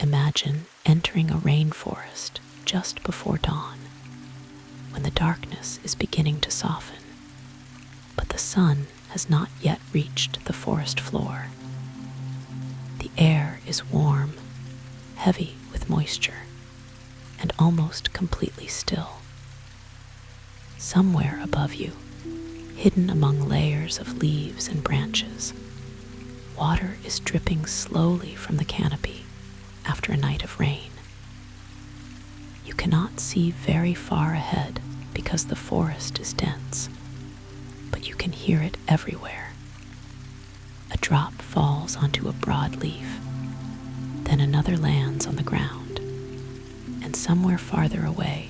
Imagine entering a rainforest just before dawn, when the darkness is beginning to soften, but the sun has not yet reached the forest floor. The air is warm, heavy with moisture, and almost completely still. Somewhere above you, hidden among layers of leaves and branches, water is dripping slowly from the canopy after a night of rain. You cannot see very far ahead because the forest is dense, but you can hear it everywhere. A drop falls onto a broad leaf, then another lands on the ground, and somewhere farther away,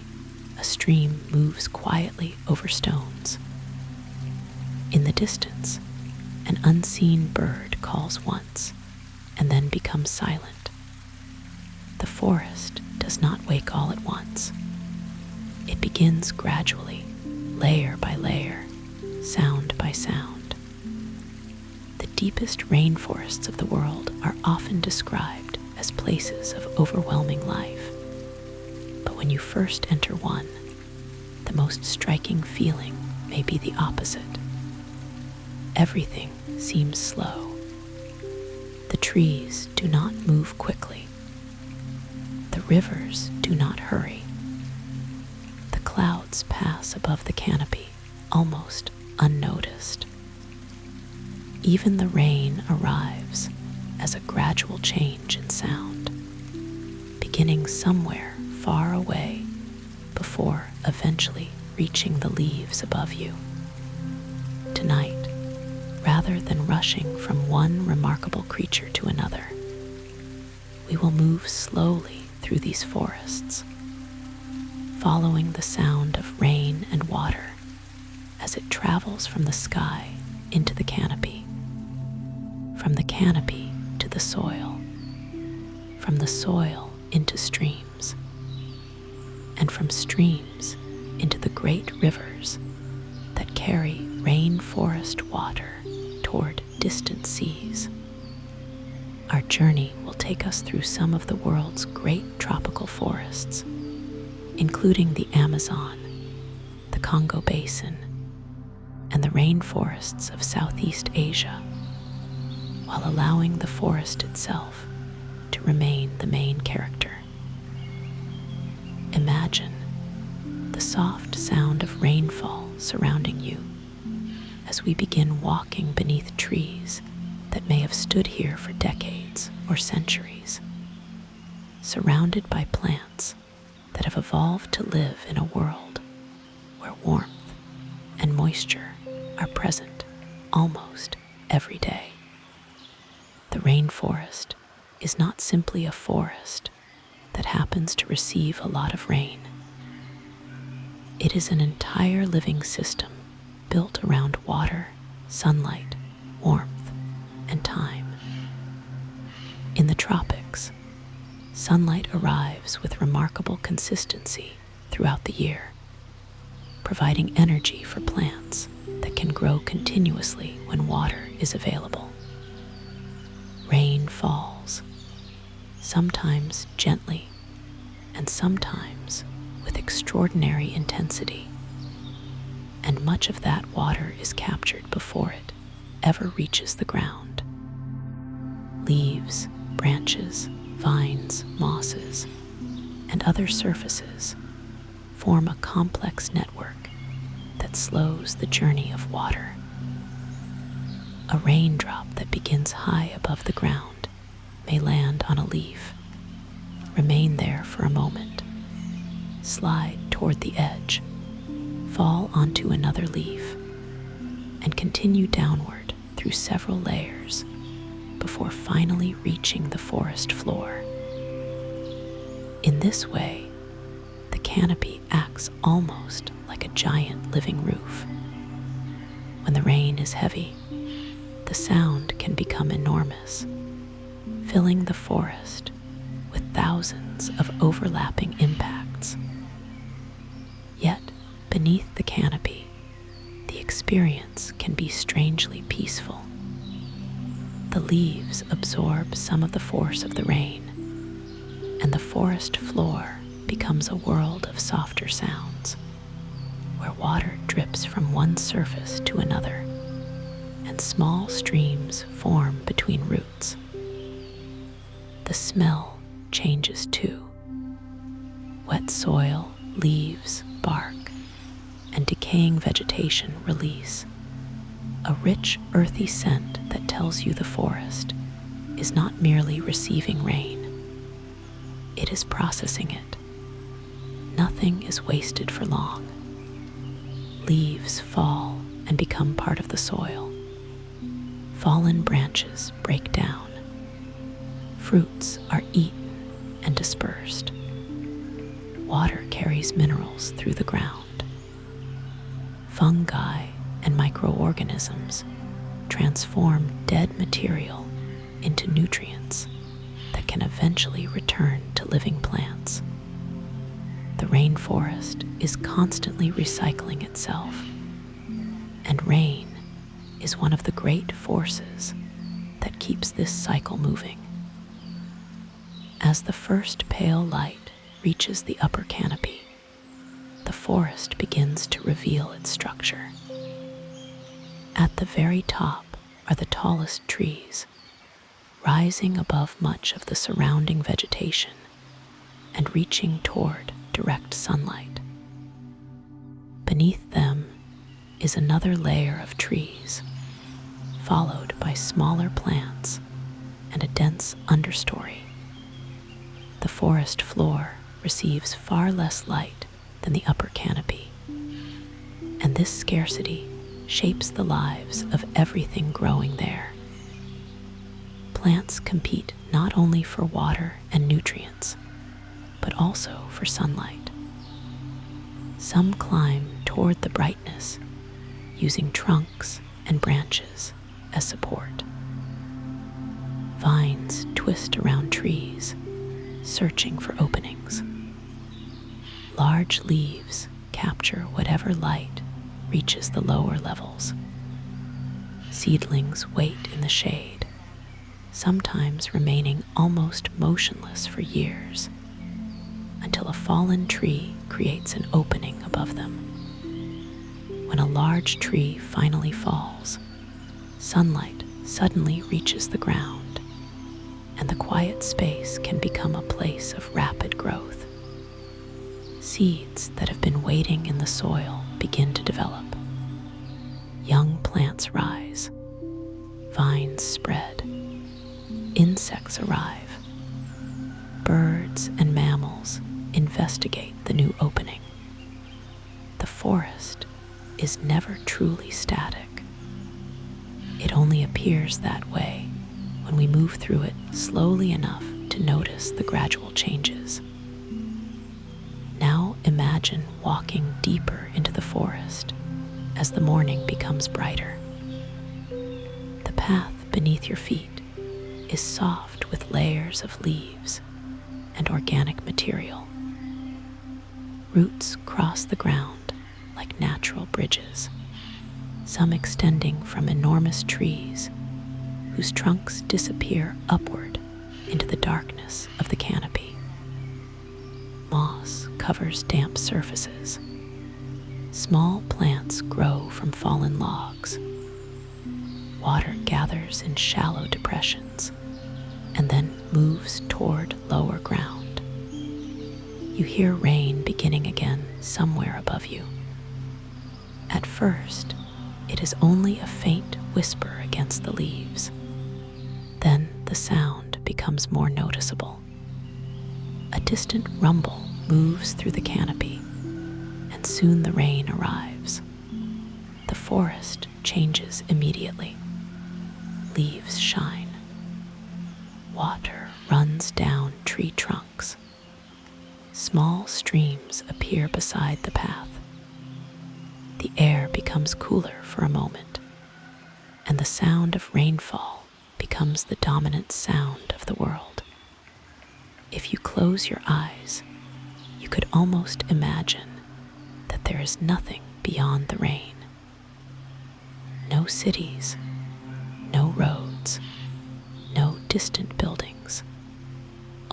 a stream moves quietly over stones. In the distance, an unseen bird calls once and then becomes silent. The forest does not wake all at once. It begins gradually, layer by layer, sound by sound. The deepest rainforests of the world are often described as places of overwhelming life. But when you first enter one, the most striking feeling may be the opposite. Everything seems slow. The trees do not move quickly. The rivers do not hurry. The clouds pass above the canopy, almost unnoticed. Even the rain arrives as a gradual change in sound, beginning somewhere far away before eventually reaching the leaves above you. Tonight, rather than rushing from one remarkable creature to another, we will move slowly through these forests, following the sound of rain and water as it travels from the sky into the canopy, from the canopy to the soil, from the soil into streams, and from streams into the great rivers that carry rainforest water toward distant seas. Our journey will take us through some of the world's great tropical forests, including the Amazon, the Congo Basin, and the rainforests of Southeast Asia, while allowing the forest itself to remain the main character. Imagine the soft sound of rainfall surrounding you as we begin walking beneath trees that may have stood here for decades or centuries, surrounded by plants that have evolved to live in a world where warmth and moisture are present almost every day. The rainforest is not simply a forest that happens to receive a lot of rain. It is an entire living system built around water, sunlight, warmth, and time. In the tropics, sunlight arrives with remarkable consistency throughout the year, providing energy for plants that can grow continuously when water is available. Rain falls, sometimes gently and sometimes with extraordinary intensity, and much of that water is captured before it ever reaches the ground. Leaves, branches, vines, mosses, and other surfaces form a complex network that slows the journey of water. A raindrop that begins high above the ground may land on a leaf, remain there for a moment, slide toward the edge, fall onto another leaf, and continue downward through several layers before finally reaching the forest floor. In this way, the canopy acts almost like a giant living roof. When the rain is heavy, the sound can become enormous, filling the forest with thousands of overlapping impacts. Yet, beneath the canopy, the experience can be strangely peaceful. The leaves absorb some of the force of the rain, the forest floor becomes a world of softer sounds, where water drips from one surface to another, and small streams form between roots. The smell changes too. Wet soil, leaves, bark, and decaying vegetation release a rich, earthy scent that tells you the forest is not merely receiving rain, it is processing it. Nothing is wasted for long. Leaves fall and become part of the soil. Fallen branches break down. Fruits are eaten and dispersed. Water carries minerals through the ground. Fungi and microorganisms transform dead material into nutrients that can eventually return to living plants. The rainforest is constantly recycling itself, and rain is one of the great forces that keeps this cycle moving. As the first pale light reaches the upper canopy, the forest begins to reveal its structure. At the very top are the tallest trees, rising above much of the surrounding vegetation and reaching toward direct sunlight. Beneath them is another layer of trees, followed by smaller plants and a dense understory. The forest floor receives far less light than the upper canopy, and this scarcity shapes the lives of everything growing there. Plants compete not only for water and nutrients, but also for sunlight. Some climb toward the brightness, using trunks and branches as support. Vines twist around trees, searching for openings. Large leaves capture whatever light reaches the lower levels. Seedlings wait in the shade, sometimes remaining almost motionless for years, until a fallen tree creates an opening above them. When a large tree finally falls, sunlight suddenly reaches the ground, and the quiet space can become a place of rapid growth. Seeds that have been waiting in the soil begin to develop. Young plants rise, vines spread, insects arrive, birds and mammals investigate the new opening. The forest is never truly static. It only appears that way when we move through it slowly enough to notice the gradual changes. Now imagine walking deeper into the forest as the morning becomes brighter. The path beneath your feet is soft with layers of leaves and organic material. Roots cross the ground like natural bridges, some extending from enormous trees whose trunks disappear upward into the darkness of the canopy. Moss covers damp surfaces. Small plants grow from fallen logs. Water gathers in shallow depressions and then moves toward lower ground. You hear rain beginning again somewhere above you. At first, it is only a faint whisper against the leaves. Then the sound becomes more noticeable. A distant rumble moves through the canopy, and soon the rain arrives. The forest changes immediately. Leaves shine. Water runs down tree trunks. Small streams appear beside the path. The air becomes cooler for a moment, and the sound of rainfall becomes the dominant sound of the world. If you close your eyes, you could almost imagine that there is nothing beyond the rain. No cities, no roads, no distant buildings,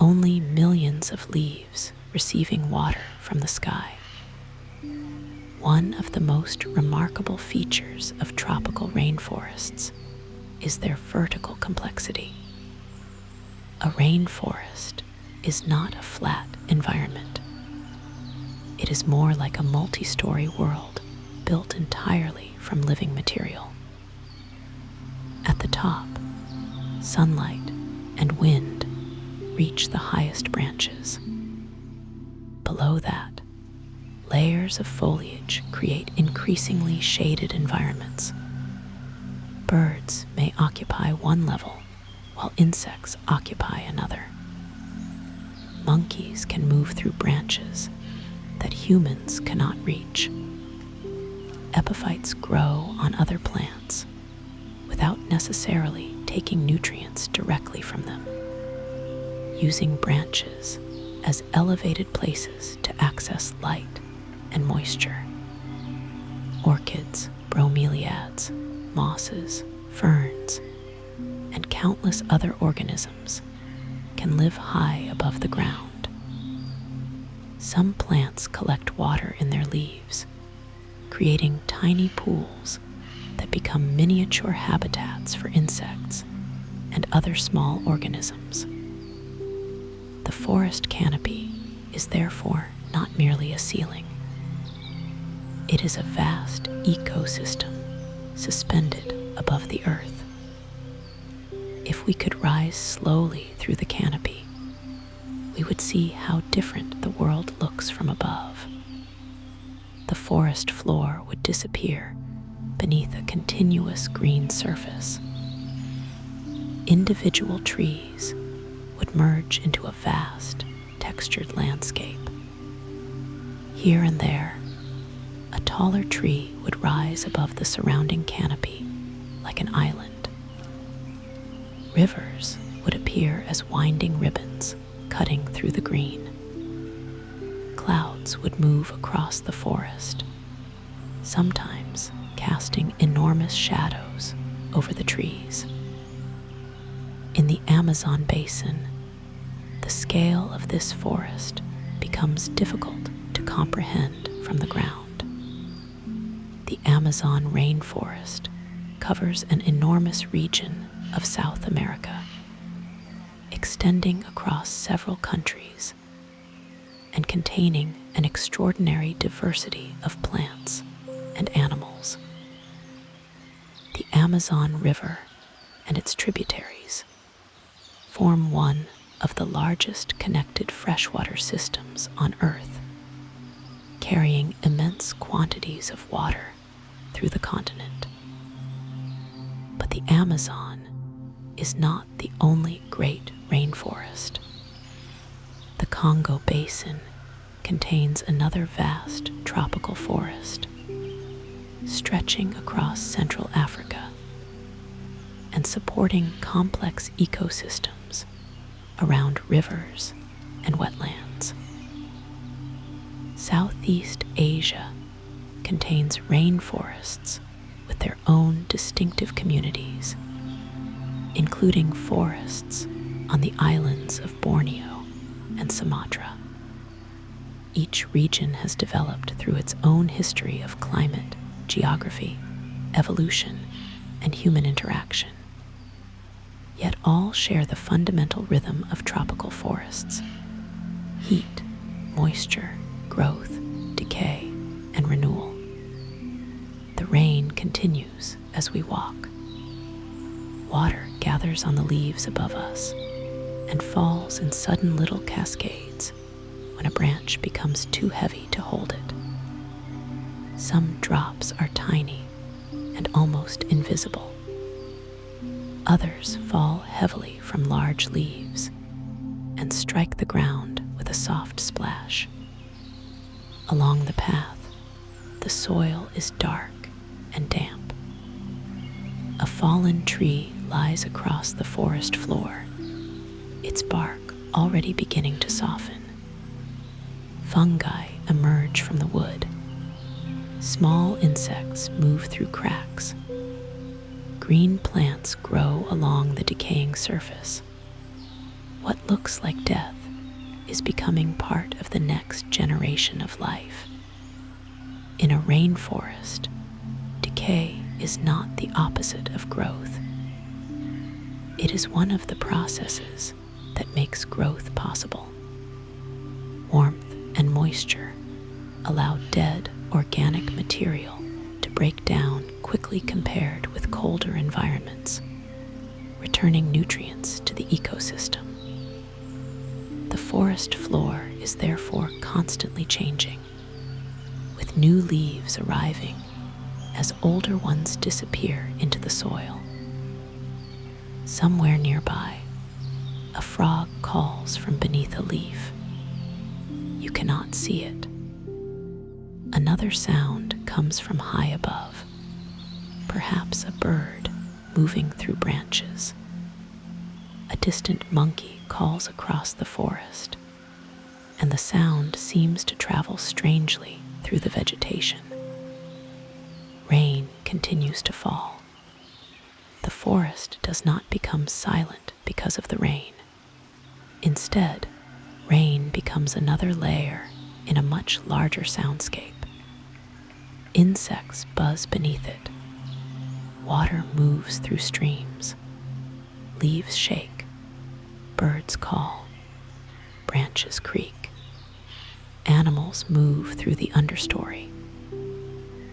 only millions of leaves receiving water from the sky. One of the most remarkable features of tropical rainforests is their vertical complexity. A rainforest is not a flat environment. It is more like a multi-story world built entirely from living material. At the top, sunlight and wind reach the highest branches. Below that, layers of foliage create increasingly shaded environments. Birds may occupy one level, while insects occupy another. Monkeys can move through branches that humans cannot reach. Epiphytes grow on other plants without necessarily taking nutrients directly from them, using branches as elevated places to access light and moisture. Orchids, bromeliads, mosses, ferns, and countless other organisms can live high above the ground. Some plants collect water in their leaves, creating tiny pools that become miniature habitats for insects and other small organisms. The forest canopy is therefore not merely a ceiling. It is a vast ecosystem suspended above the earth. If we could rise slowly through the canopy, we would see how different the world looks from above. The forest floor would disappear beneath a continuous green surface. Individual trees would merge into a vast, textured landscape. Here and there, a taller tree would rise above the surrounding canopy like an island. Rivers would appear as winding ribbons cutting through the green. Clouds would move across the forest, sometimes casting enormous shadows over the trees. In the Amazon basin, the scale of this forest becomes difficult to comprehend from the ground. The Amazon rainforest covers an enormous region of South America, extending across several countries and containing an extraordinary diversity of plants and animals. The Amazon River and its tributaries form one of the largest connected freshwater systems on Earth, carrying immense quantities of water through the continent. But the Amazon is not the only great rainforest. The Congo Basin contains another vast tropical forest, stretching across Central Africa and supporting complex ecosystems around rivers and wetlands. Southeast Asia contains rainforests with their own distinctive communities, including forests on the islands of Borneo and Sumatra. Each region has developed through its own history of climate, geography, evolution, and human interaction. Yet all share the fundamental rhythm of tropical forests: heat, moisture, growth, decay, and renewal. The rain continues as we walk. Water gathers on the leaves above us and falls in sudden little cascades when a branch becomes too heavy to hold it. Some drops are tiny and almost invisible. Others fall heavily from large leaves and strike the ground with a soft splash. Along the path, the soil is dark and damp. A fallen tree lies across the forest floor, its bark already beginning to soften. Fungi emerge from the wood. Small insects move through cracks. Green plants grow along the decaying surface. What looks like death is becoming part of the next generation of life. In a rainforest, decay is not the opposite of growth. It is one of the processes that makes growth possible. Warmth and moisture allow dead organic material to break down quickly compared with colder environments, returning nutrients to the ecosystem. The forest floor is therefore constantly changing, with new leaves arriving as older ones disappear into the soil. Somewhere nearby, a frog calls from beneath a leaf. You cannot see it. Another sound comes from high above, perhaps a bird moving through branches. A distant monkey calls across the forest, and the sound seems to travel strangely through the vegetation. Rain continues to fall. The forest does not become silent because of the rain. Instead, rain becomes another layer in a much larger soundscape. Insects buzz beneath it. Water moves through streams. Leaves shake. Birds call. Branches creak. Animals move through the understory.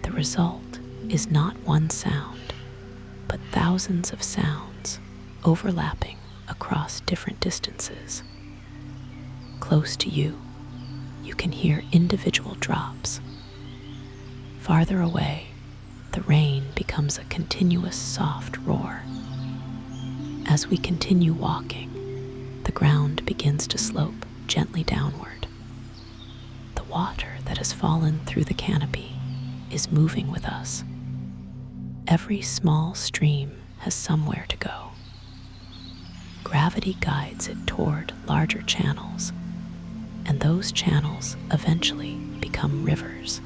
The result is not one sound, but thousands of sounds overlapping across different distances. Close to you, you can hear individual drops. Farther away, the rain becomes a continuous soft roar. As we continue walking, the ground begins to slope gently downward. The water that has fallen through the canopy is moving with us. Every small stream has somewhere to go. Gravity guides it toward larger channels, and those channels eventually become rivers.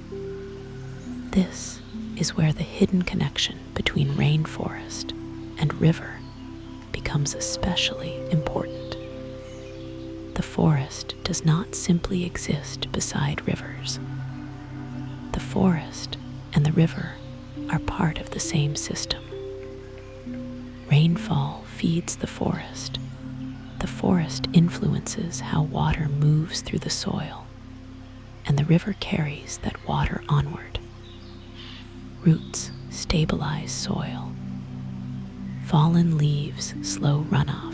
This is where the hidden connection between rainforest and river becomes especially important. The forest does not simply exist beside rivers. The forest and the river are part of the same system. Rainfall feeds the forest. The forest influences how water moves through the soil, and the river carries that water onward. Roots stabilize soil. Fallen leaves slow runoff.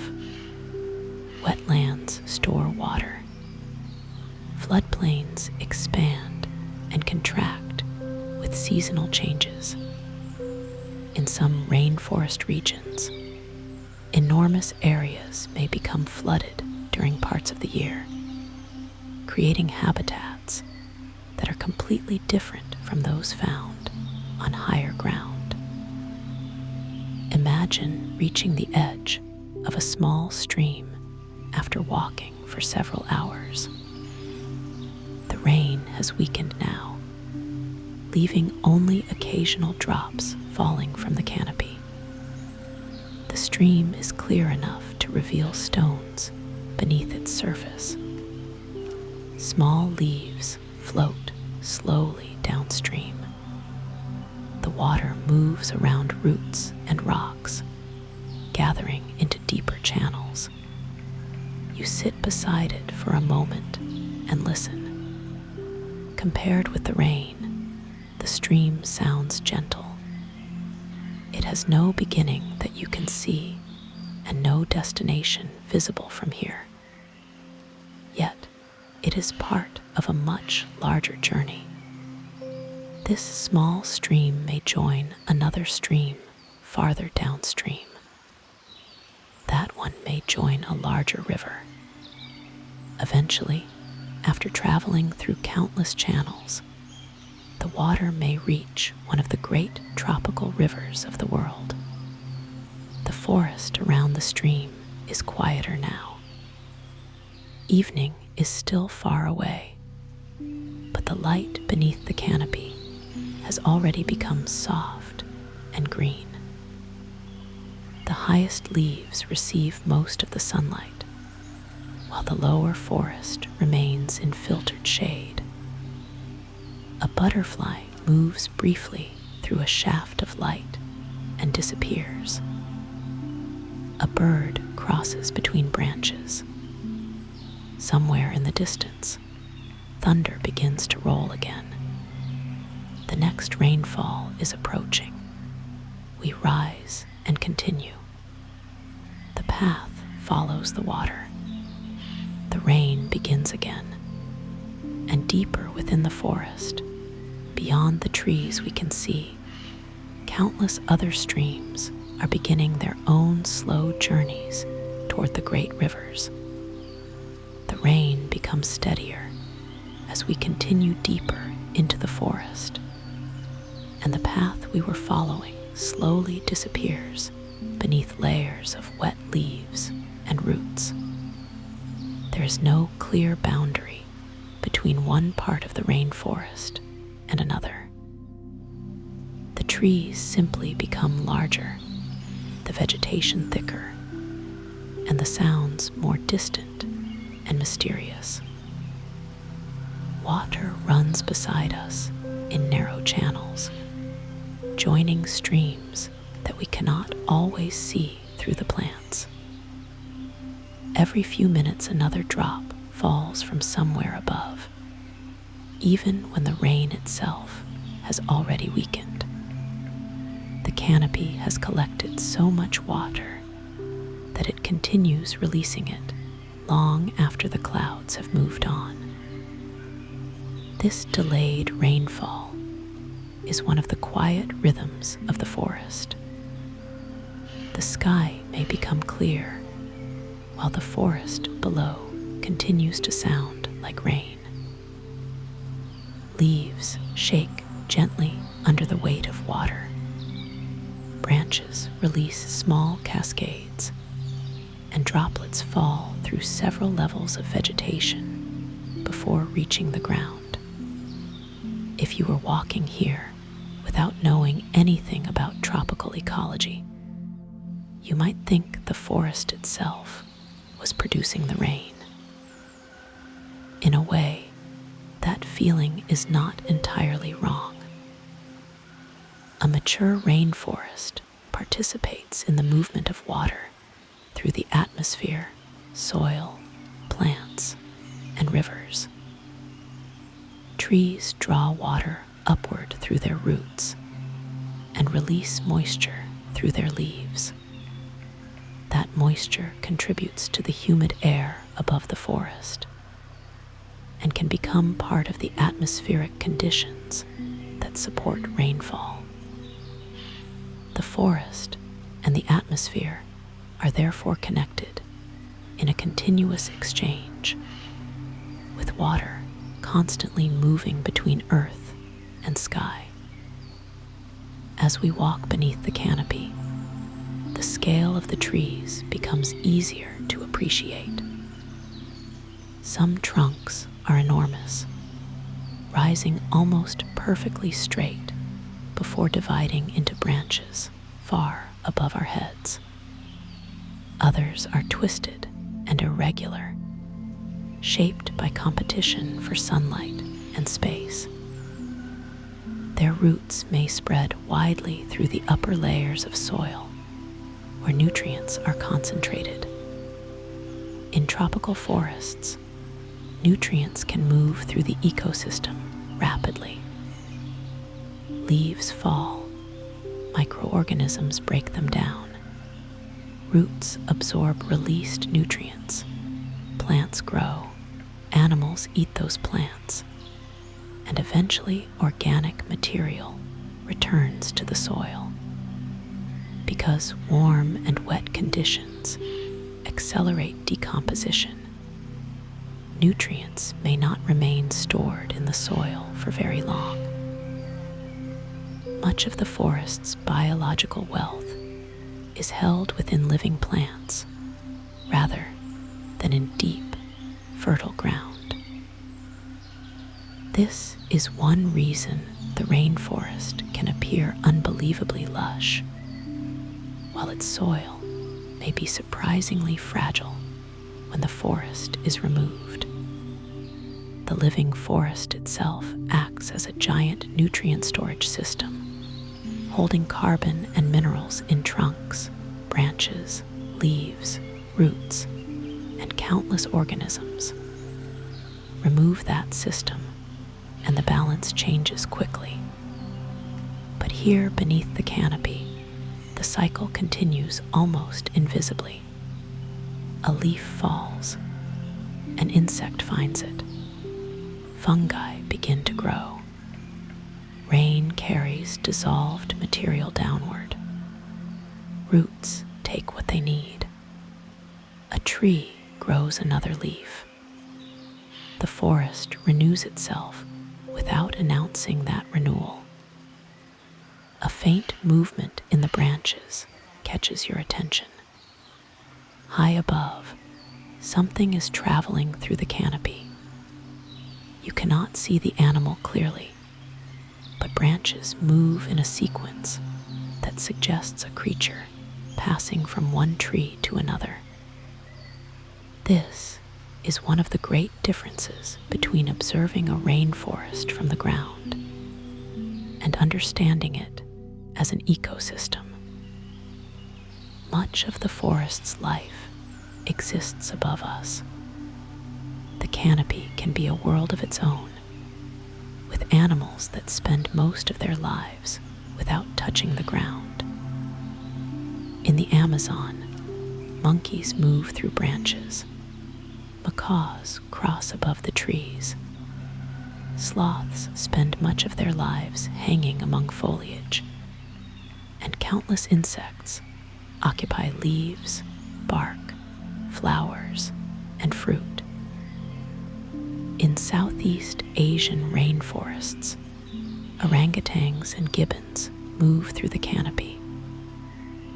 Wetlands store water. Floodplains expand and contract with seasonal changes. In some rainforest regions, enormous areas may become flooded during parts of the year, creating habitats that are completely different from those found on higher ground. Imagine reaching the edge of a small stream after walking for several hours. The rain has weakened now, leaving only occasional drops falling from the canopy. The stream is clear enough to reveal stones beneath its surface. Small leaves float slowly downstream. The water moves around roots and rocks, gathering into deeper channels. You sit beside it for a moment and listen. Compared with the rain, the stream sounds gentle. It has no beginning that you can see and no destination visible from here. Yet, it is part of a much larger journey. This small stream may join another stream farther downstream. That one may join a larger river. Eventually, after traveling through countless channels, the water may reach one of the great tropical rivers of the world. The forest around the stream is quieter now. Evening is still far away, but the light beneath the canopy has already become soft and green. The highest leaves receive most of the sunlight, while the lower forest remains in filtered shade. A butterfly moves briefly through a shaft of light and disappears. A bird crosses between branches. Somewhere in the distance, thunder begins to roll again. The next rainfall is approaching. We rise and continue. The path follows the water. The rain begins again, and deeper within the forest, beyond the trees we can see, countless other streams are beginning their own slow journeys toward the great rivers. The rain becomes steadier as we continue deeper into the forest, and the path we were following slowly disappears beneath layers of wet leaves and roots. There is no clear boundary between one part of the rainforest and another. The trees simply become larger, the vegetation thicker, and the sounds more distant and mysterious. Water runs beside us in narrow channels, joining streams that we cannot always see through the plants. Every few minutes another drop falls from somewhere above, even when the rain itself has already weakened. The canopy has collected so much water that it continues releasing it long after the clouds have moved on. This delayed rainfall is one of the quiet rhythms of the forest. The sky may become clear, while the forest below continues to sound like rain. Leaves shake gently under the weight of water. Branches release small cascades, and droplets fall through several levels of vegetation before reaching the ground. If you were walking here without knowing anything about tropical ecology, you might think the forest itself was producing the rain. In a way, that feeling is not entirely wrong. A mature rainforest participates in the movement of water through the atmosphere, soil, plants, and rivers. Trees draw water upward through their roots and release moisture through their leaves. That moisture contributes to the humid air above the forest and can become part of the atmospheric conditions that support rainfall. The forest and the atmosphere are therefore connected in a continuous exchange, with water constantly moving between earth and sky. As we walk beneath the canopy, the scale of the trees becomes easier to appreciate. Some trunks are enormous, rising almost perfectly straight before dividing into branches far above our heads. Others are twisted and irregular, shaped by competition for sunlight and space. Their roots may spread widely through the upper layers of soil, where nutrients are concentrated. In tropical forests, nutrients can move through the ecosystem rapidly. Leaves fall, microorganisms break them down, roots absorb released nutrients, plants grow, animals eat those plants, and eventually organic material returns to the soil. Because warm and wet conditions accelerate decomposition, nutrients may not remain stored in the soil for very long. Much of the forest's biological wealth is held within living plants rather than in deep, fertile ground. This is one reason the rainforest can appear unbelievably lush, while its soil may be surprisingly fragile when the forest is removed. The living forest itself acts as a giant nutrient storage system, holding carbon and minerals in trunks, branches, leaves, roots, and countless organisms. Remove that system, and the balance changes quickly. But here beneath the canopy, the cycle continues almost invisibly. A leaf falls, an insect finds it. Fungi begin to grow. Rain carries dissolved material downward. Roots take what they need. A tree grows another leaf. The forest renews itself without announcing that renewal. A faint movement in the branches catches your attention. High above, something is traveling through the canopy. You cannot see the animal clearly, but branches move in a sequence that suggests a creature passing from one tree to another. This is one of the great differences between observing a rainforest from the ground and understanding it as an ecosystem. Much of the forest's life exists above us. The canopy can be a world of its own, with animals that spend most of their lives without touching the ground. In the Amazon, monkeys move through branches. Macaws cross above the trees. Sloths spend much of their lives hanging among foliage. And countless insects occupy leaves, bark, flowers, and fruit. In Southeast Asian rainforests, orangutans and gibbons move through the canopy,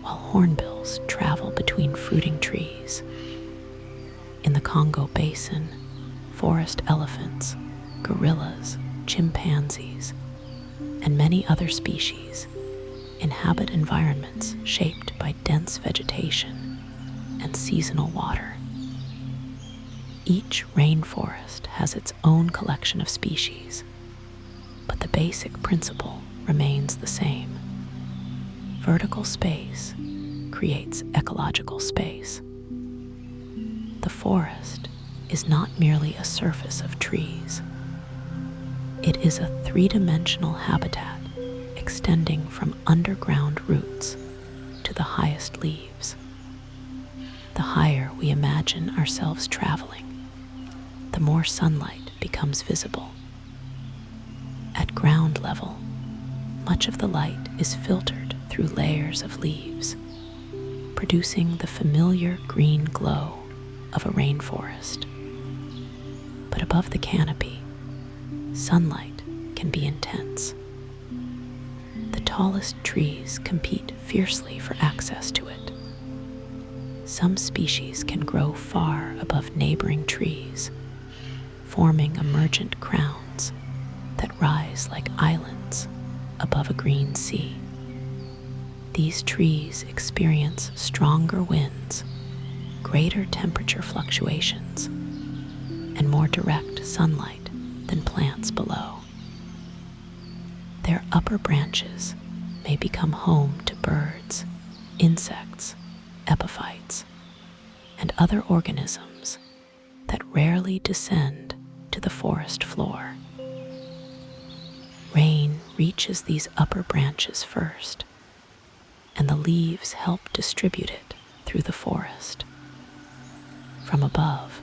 while hornbills travel between fruiting trees. In the Congo Basin, forest elephants, gorillas, chimpanzees, and many other species inhabit environments shaped by dense vegetation and seasonal water. Each rainforest has its own collection of species, but the basic principle remains the same. Vertical space creates ecological space. The forest is not merely a surface of trees. It is a three-dimensional habitat extending from underground roots to the highest leaves. The higher we imagine ourselves traveling, the more sunlight becomes visible. At ground level, much of the light is filtered through layers of leaves, producing the familiar green glow of a rainforest. But above the canopy, sunlight can be intense. The tallest trees compete fiercely for access to it. Some species can grow far above neighboring trees, forming emergent crowns that rise like islands above a green sea. These trees experience stronger winds, greater temperature fluctuations, and more direct sunlight than plants below. Their upper branches may become home to birds, insects, epiphytes, and other organisms that rarely descend to the forest floor. Rain reaches these upper branches first, and the leaves help distribute it through the forest. From above,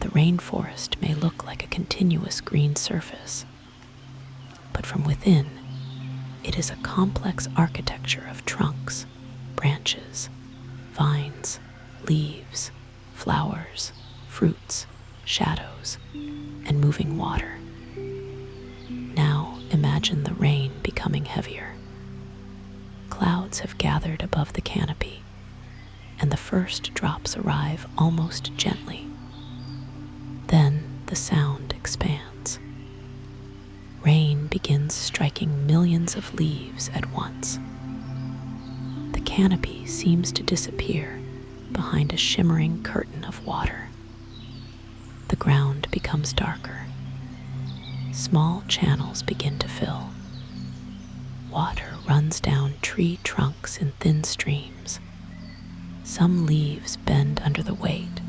the rainforest may look like a continuous green surface, but from within, it is a complex architecture of trunks, branches, vines, leaves, flowers, fruits, shadows, and moving water. Now imagine the rain becoming heavier. Clouds have gathered above the canopy, and the first drops arrive almost gently. Then the sound expands. Rain begins striking millions of leaves at once. The canopy seems to disappear behind a shimmering curtain of water. the ground becomes darker. Small channels begin to fill. Water runs down tree trunks in thin streams. Some leaves bend under the weight,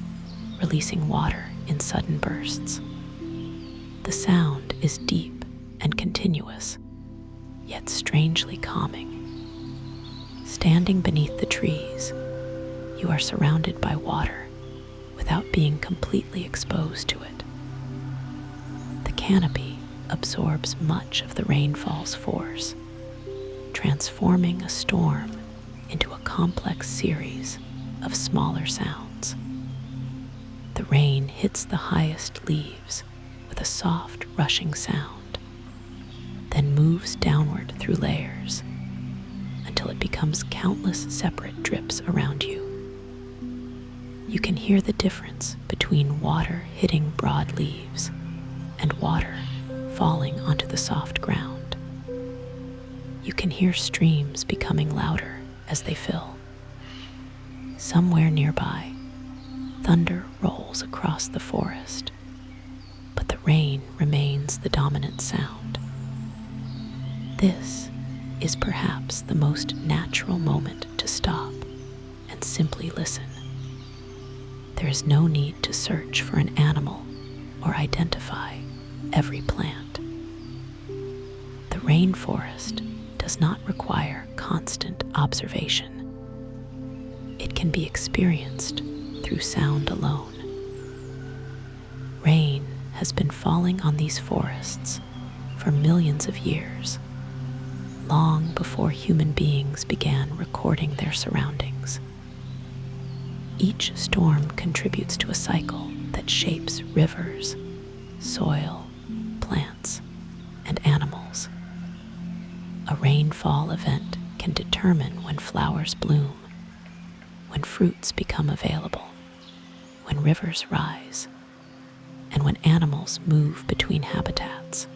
releasing water in sudden bursts. The sound is deep and continuous, yet strangely calming. Standing beneath the trees, you are surrounded by water without being completely exposed to it. The canopy absorbs much of the rainfall's force, transforming a storm into a complex series of smaller sounds. The rain hits the highest leaves with a soft, rushing sound, then moves downward through layers until it becomes countless separate drips around you. You can hear the difference between water hitting broad leaves and water falling onto the soft ground. You can hear streams becoming louder as they fill. Somewhere nearby, thunder rolls across the forest, but the rain remains the dominant sound. This is perhaps the most natural moment to stop and simply listen. There is no need to search for an animal or identify every plant. The rainforest does not require constant observation. It can be experienced through sound alone. Rain has been falling on these forests for millions of years, long before human beings began recording their surroundings. Each storm contributes to a cycle that shapes rivers, soil, plants, and animals. A rainfall event can determine when flowers bloom, when fruits become available, when rivers rise, and when animals move between habitats.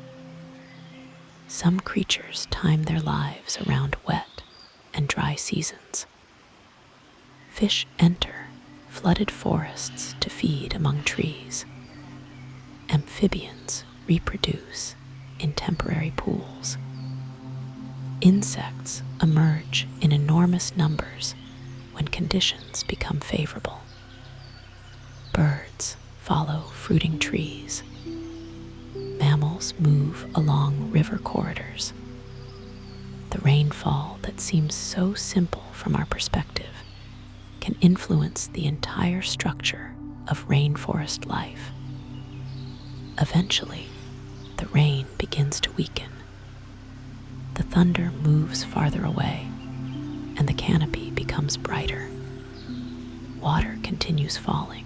Some creatures time their lives around wet and dry seasons. Fish enter flooded forests to feed among trees. Amphibians reproduce in temporary pools. Insects emerge in enormous numbers when conditions become favorable. Birds follow fruiting trees. Mammals move along river corridors. The rainfall that seems so simple from our perspective can influence the entire structure of rainforest life. Eventually, the rain begins to weaken. The thunder moves farther away, and the canopy becomes brighter. Water continues falling,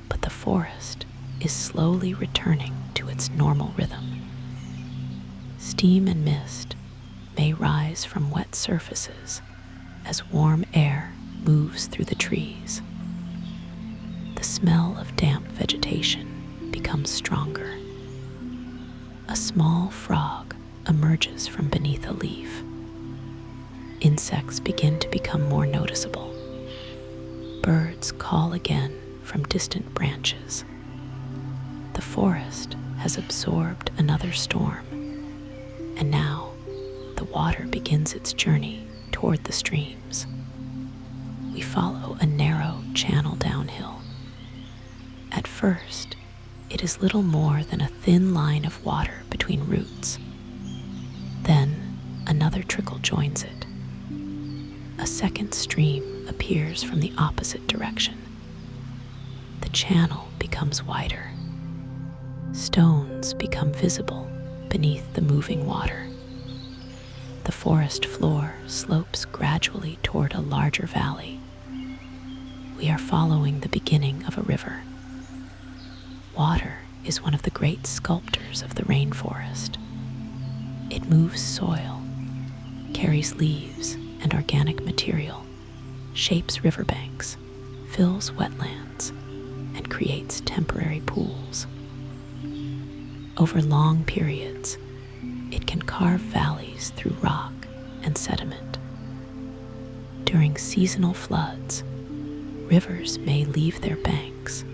but the forest is slowly returning to its normal rhythm. Steam and mist may rise from wet surfaces as warm air moves through the trees. The smell of damp vegetation becomes stronger. A small frog emerges from beneath a leaf. Insects begin to become more noticeable. Birds call again from distant branches. The forest has absorbed another storm, and now the water begins its journey toward the streams. We follow a narrow channel downhill. At first, it is little more than a thin line of water between roots. Then another trickle joins it. A second stream appears from the opposite direction. The channel becomes wider. Stones become visible beneath the moving water. The forest floor slopes gradually toward a larger valley. We are following the beginning of a river. Water is one of the great sculptors of the rainforest. It moves soil, carries leaves and organic material, shapes riverbanks, fills wetlands, and creates temporary pools. Over long periods, it can carve valleys through rock and sediment. During seasonal floods, rivers may leave their banks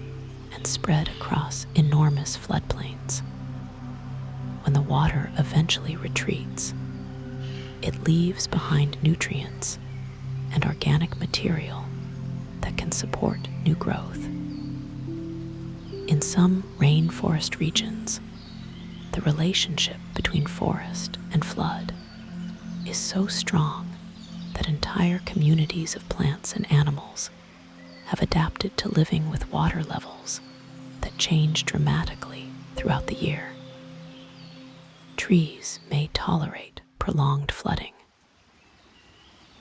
and can spread across enormous floodplains. When the water eventually retreats, it leaves behind nutrients and organic material that can support new growth. In some rainforest regions, the relationship between forest and flood is so strong that entire communities of plants and animals have adapted to living with water levels that change dramatically throughout the year. Trees may tolerate prolonged flooding.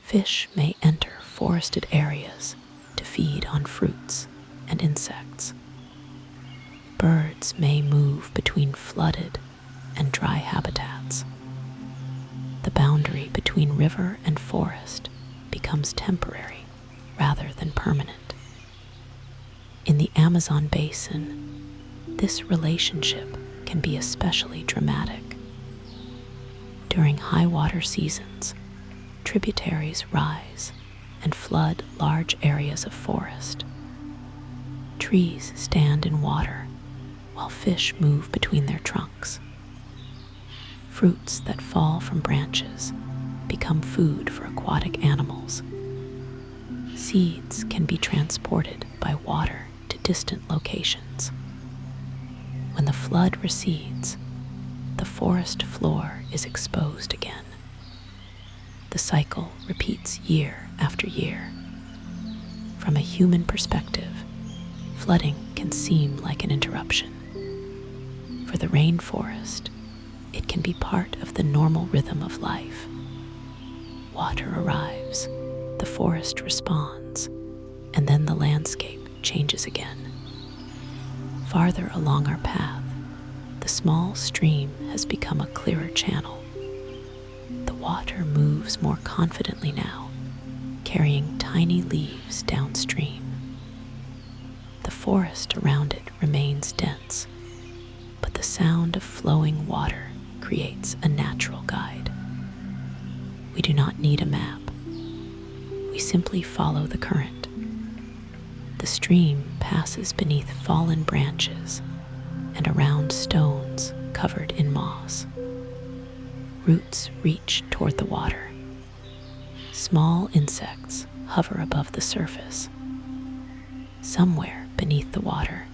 Fish may enter forested areas to feed on fruits and insects. Birds may move between flooded and dry habitats. The boundary between river and forest becomes temporary rather than permanent. In the Amazon basin, this relationship can be especially dramatic. During high water seasons, tributaries rise and flood large areas of forest. Trees stand in water while fish move between their trunks. Fruits that fall from branches become food for aquatic animals. Seeds can be transported by water to distant locations. When the flood recedes, the forest floor is exposed again. The cycle repeats year after year. From a human perspective, flooding can seem like an interruption. For the rainforest, it can be part of the normal rhythm of life. Water arrives, the forest responds, and then the landscape changes again. Farther along our path, the small stream has become a clearer channel. The water moves more confidently now, carrying tiny leaves downstream. The forest around it remains dense, but the sound of flowing water creates a natural guide. We do not need a map. We simply follow the current. The stream passes beneath fallen branches and around stones covered in moss. Roots reach toward the water. Small insects hover above the surface. Somewhere beneath the water,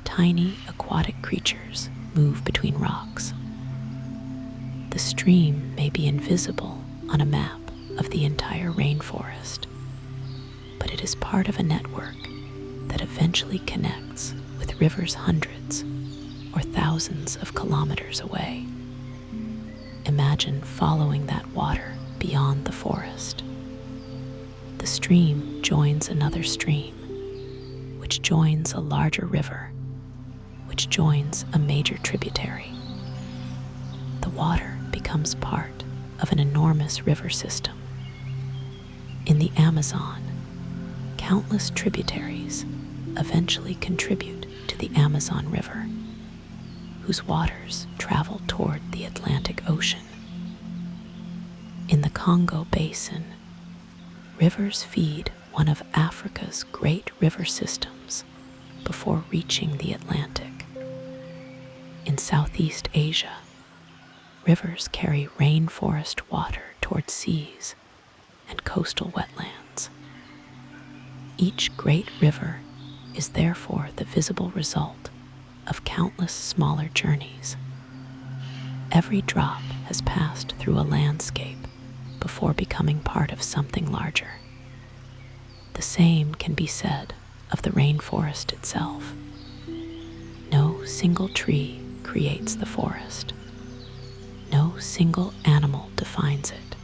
tiny aquatic creatures move between rocks. The stream may be invisible on a map of the entire rainforest, but it is part of a network that eventually connects with rivers hundreds or thousands of kilometers away. Imagine following that water beyond the forest. The stream joins another stream, which joins a larger river, which joins a major tributary. The water becomes part of an enormous river system. In the Amazon, countless tributaries eventually contribute to the Amazon River, whose waters travel toward the Atlantic Ocean. In the Congo Basin, rivers feed one of Africa's great river systems before reaching the Atlantic. In Southeast Asia, rivers carry rainforest water toward seas and coastal wetlands. Each great river is therefore the visible result of countless smaller journeys. Every drop has passed through a landscape before becoming part of something larger. The same can be said of the rainforest itself. No single tree creates the forest. No single animal defines it.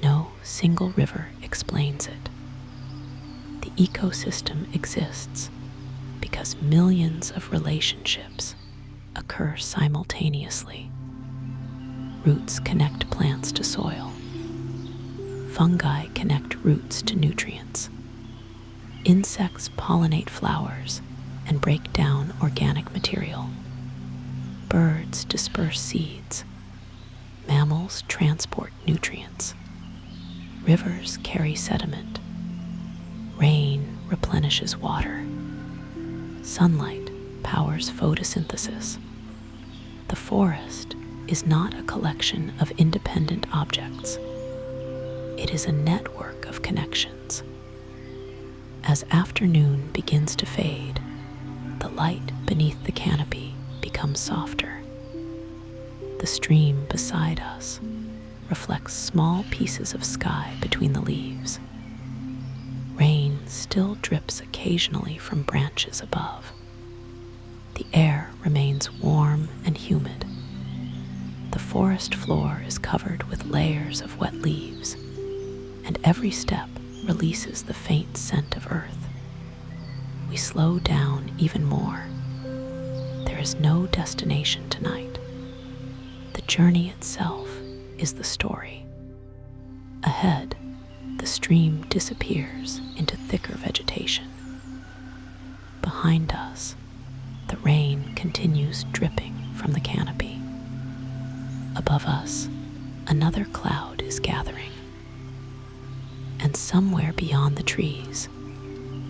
No single river explains it. The ecosystem exists because millions of relationships occur simultaneously. Roots connect plants to soil. Fungi connect roots to nutrients. Insects pollinate flowers and break down organic material. Birds disperse seeds. Mammals transport nutrients. Rivers carry sediment. Rain replenishes water. Sunlight powers photosynthesis. The forest is not a collection of independent objects. It is a network of connections. As afternoon begins to fade, the light beneath the canopy becomes softer. The stream beside us reflects small pieces of sky between the leaves. Rain still drips occasionally from branches above. The air remains warm and humid. The forest floor is covered with layers of wet leaves, and every step releases the faint scent of earth. We slow down even more. There is no destination tonight. The journey itself is the story. Ahead, the stream disappears into thicker vegetation. Behind us, the rain continues dripping from the canopy. Above us, another cloud is gathering. And somewhere beyond the trees,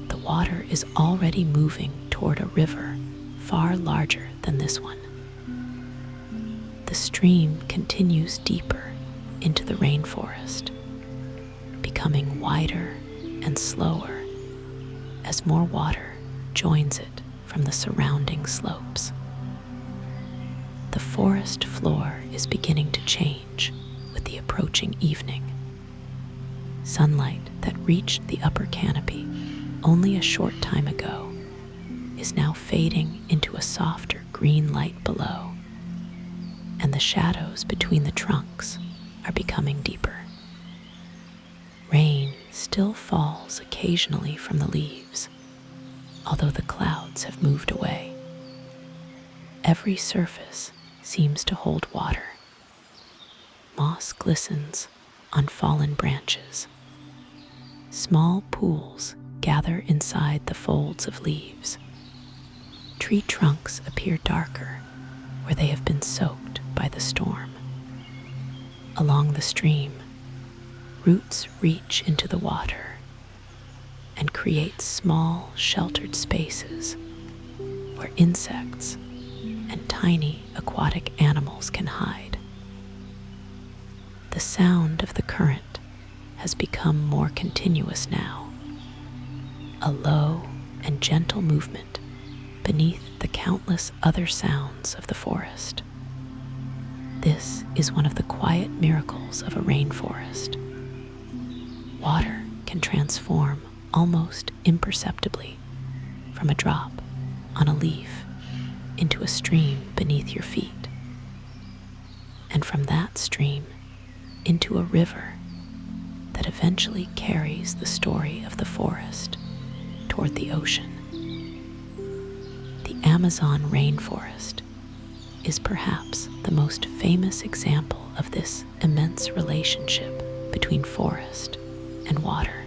the water is already moving toward a river far larger than this one. The stream continues deeper into the rainforest, becoming wider and slower as more water joins it from the surrounding slopes. The forest floor is beginning to change with the approaching evening. Sunlight that reached the upper canopy only a short time ago is now fading into a softer green light below, and the shadows between the trunks are becoming deeper. Rain still falls occasionally from the leaves, although the clouds have moved away. Every surface seems to hold water. Moss glistens on fallen branches. Small pools gather inside the folds of leaves. Tree trunks appear darker where they have been soaked by the storm. Along the stream, roots reach into the water and create small, sheltered spaces where insects and tiny aquatic animals can hide. The sound of the current has become more continuous now, a low and gentle movement beneath the countless other sounds of the forest. This is one of the quiet miracles of a rainforest. Water can transform almost imperceptibly from a drop on a leaf into a stream beneath your feet, and from that stream into a river that eventually carries the story of the forest toward the ocean. The Amazon rainforest is perhaps the most famous example of this immense relationship between forest and water.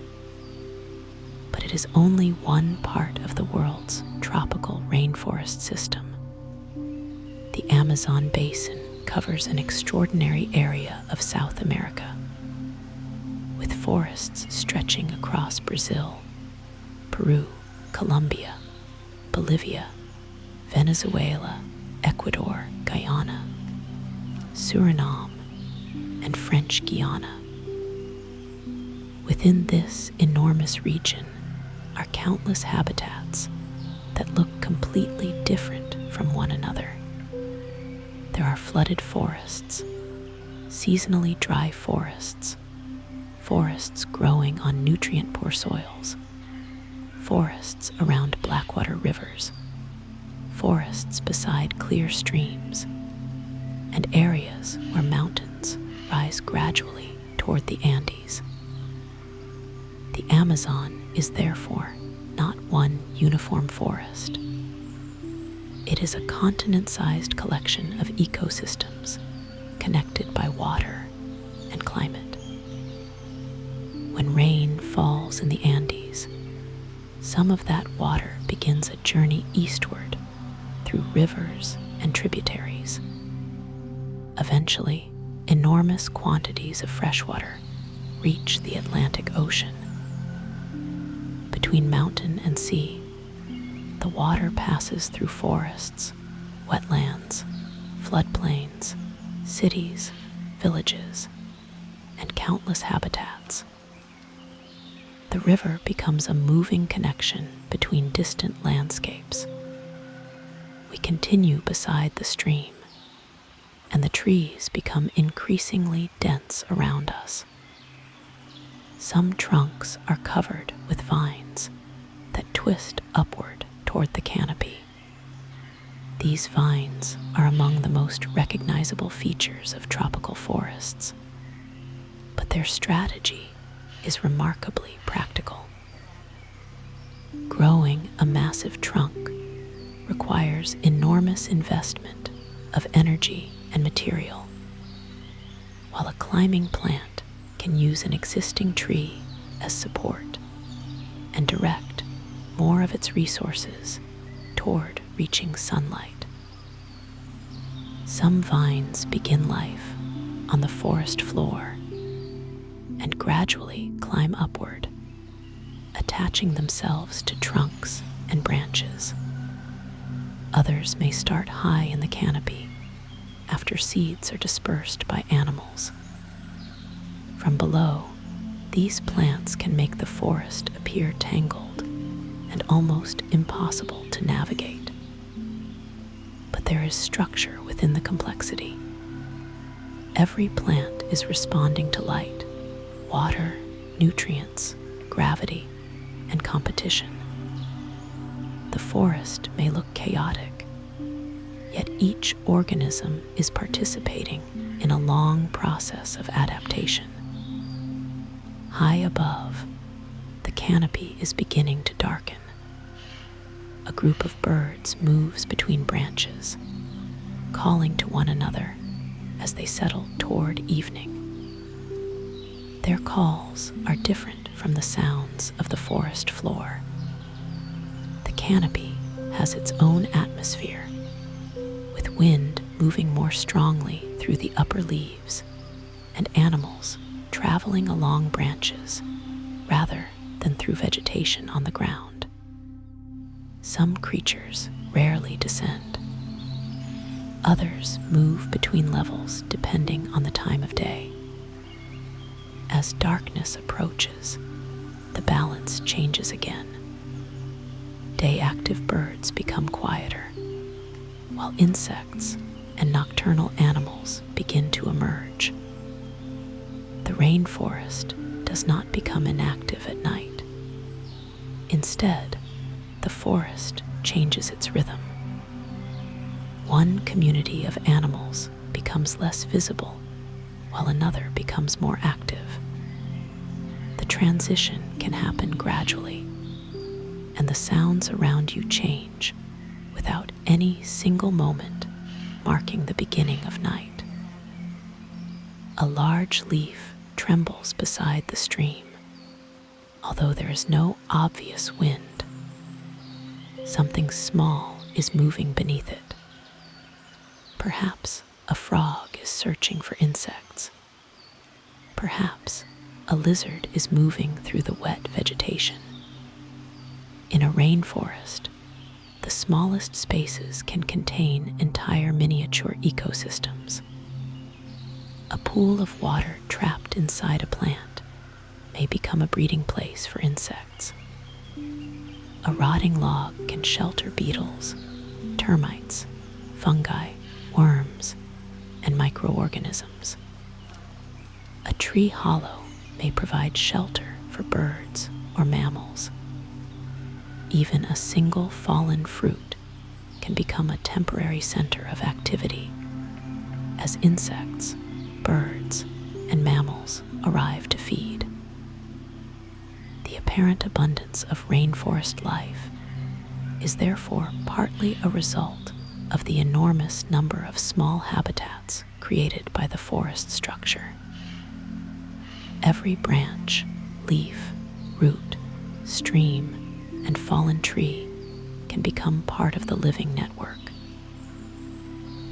But it is only one part of the world's tropical rainforest system. The Amazon basin covers an extraordinary area of South America, with forests stretching across Brazil, Peru, Colombia, Bolivia, Venezuela, Ecuador, Guyana, Suriname, and French Guiana. Within this enormous region are countless habitats that look completely different from one another. There are flooded forests, seasonally dry forests, forests growing on nutrient-poor soils, forests around blackwater rivers, forests beside clear streams, and areas where mountains rise gradually toward the Andes. The Amazon is therefore not one uniform forest. It is a continent-sized collection of ecosystems connected by water and climate. When rain falls in the Andes, some of that water begins a journey eastward through rivers and tributaries. Eventually, enormous quantities of freshwater reach the Atlantic Ocean. Between mountain and sea, The water passes through forests, wetlands, floodplains, cities, villages, and countless habitats. The river becomes a moving connection between distant landscapes. We continue beside the stream, and the trees become increasingly dense around us. Some trunks are covered with vines that twist upward toward the canopy. These vines are among the most recognizable features of tropical forests, but their strategy is remarkably practical. Growing a massive trunk requires enormous investment of energy and material, while a climbing plant can use an existing tree as support and direct more of its resources toward reaching sunlight. Some vines begin life on the forest floor and gradually climb upward, attaching themselves to trunks and branches. Others may start high in the canopy after seeds are dispersed by animals. From below, these plants can make the forest appear tangled and almost impossible to navigate. But there is structure within the complexity. Every plant is responding to light, water, nutrients, gravity, and competition. The forest may look chaotic, yet each organism is participating in a long process of adaptation. High above, the canopy is beginning to darken. A group of birds moves between branches, calling to one another as they settle toward evening. Their calls are different from the sounds of the forest floor. The canopy has its own atmosphere, with wind moving more strongly through the upper leaves and animals traveling along branches rather than through vegetation on the ground. Some creatures rarely descend. Others move between levels depending on the time of day. As darkness approaches, the balance changes again. Day-active birds become quieter, while insects and nocturnal animals begin to emerge. The rainforest does not become inactive at night. Instead, the forest changes its rhythm. One community of animals becomes less visible, while another becomes more active. The transition can happen gradually, and the sounds around you change without any single moment marking the beginning of night. A large leaf trembles beside the stream, although there is no obvious wind. Something small is moving beneath it. Perhaps a frog is searching for insects. Perhaps a lizard is moving through the wet vegetation. In a rainforest, the smallest spaces can contain entire miniature ecosystems. A pool of water trapped inside a plant may become a breeding place for insects. A rotting log can shelter beetles, termites, fungi, worms, and microorganisms. A tree hollow may provide shelter for birds or mammals. Even a single fallen fruit can become a temporary center of activity as insects, birds, and mammals arrive to feed. The apparent abundance of rainforest life is therefore partly a result of the enormous number of small habitats created by the forest structure. Every branch, leaf, root, stream, and fallen tree can become part of the living network.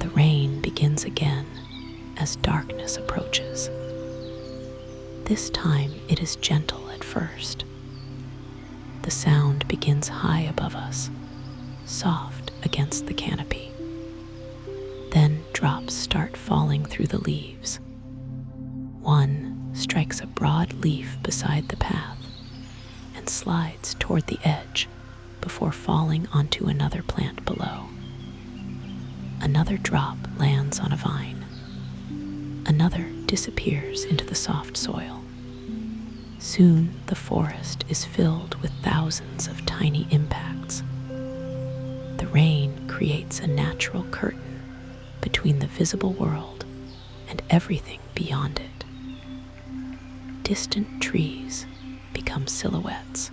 The rain begins again as darkness approaches. This time it is gentle at first. The sound begins high above us, soft against the canopy. Then drops start falling through the leaves. One strikes a broad leaf beside the path and slides toward the edge before falling onto another plant below. Another drop lands on a vine. Another disappears into the soft soil. Soon the forest is filled with thousands of tiny impacts. The rain creates a natural curtain between the visible world and everything beyond it. Distant trees become silhouettes.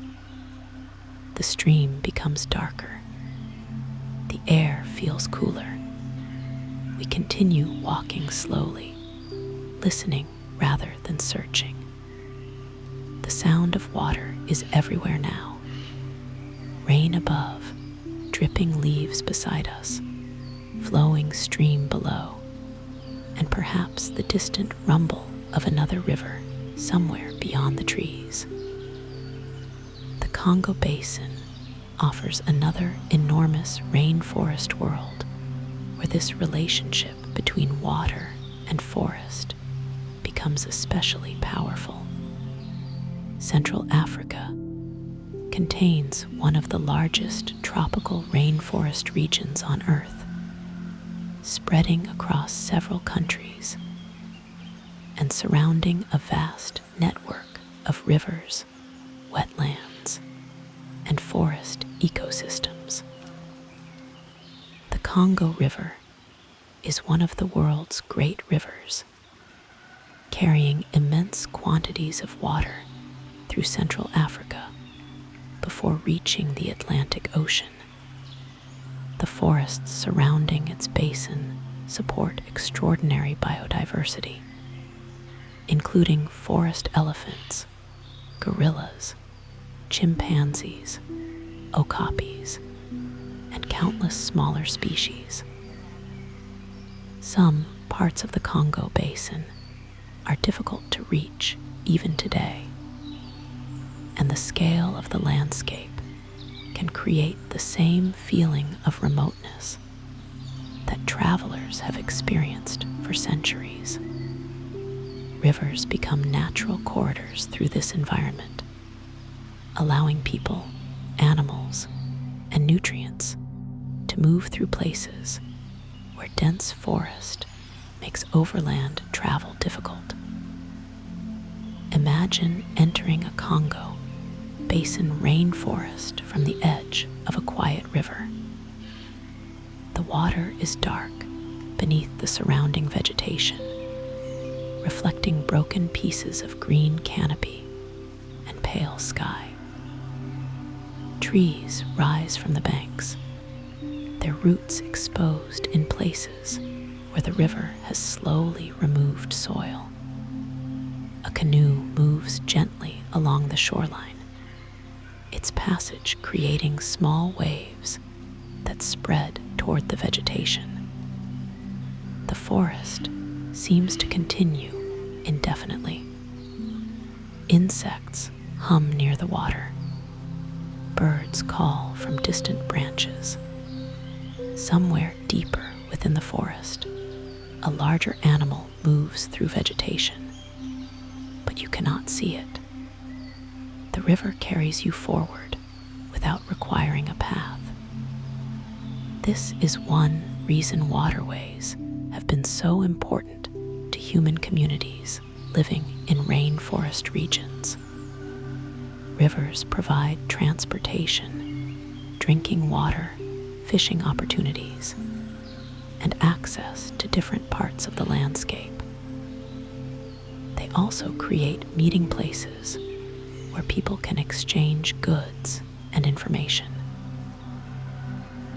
The stream becomes darker. The air feels cooler. We continue walking slowly, listening rather than searching. The sound of water is everywhere now. Rain above, dripping leaves beside us, flowing stream below, and perhaps the distant rumble of another river somewhere beyond the trees. The Congo Basin offers another enormous rainforest world where this relationship between water and forest becomes especially powerful. Central Africa contains one of the largest tropical rainforest regions on Earth, spreading across several countries and surrounding a vast network of rivers, wetlands, and forest ecosystems. The Congo River is one of the world's great rivers, carrying immense quantities of water through Central Africa before reaching the Atlantic Ocean. The forests surrounding its basin support extraordinary biodiversity, including forest elephants, gorillas, chimpanzees, okapis, and countless smaller species. Some parts of the Congo Basin are difficult to reach even today, and the scale of the landscape can create the same feeling of remoteness that travelers have experienced for centuries. Rivers become natural corridors through this environment, allowing people, animals, and nutrients to move through places where dense forest makes overland travel difficult. Imagine entering a Congo Basin rainforest from the edge of a quiet river. The water is dark beneath the surrounding vegetation, reflecting broken pieces of green canopy and pale sky. Trees rise from the banks, their roots exposed in places where the river has slowly removed soil. A canoe moves gently along the shoreline, its passage creating small waves that spread toward the vegetation. The forest seems to continue indefinitely. Insects hum near the water. Birds call from distant branches. Somewhere deeper within the forest, a larger animal moves through vegetation, but you cannot see it. The river carries you forward without requiring a path. This is one reason waterways have been so important to human communities living in rainforest regions. Rivers provide transportation, drinking water, fishing opportunities, and access to different parts of the landscape. They also create meeting places where people can exchange goods and information.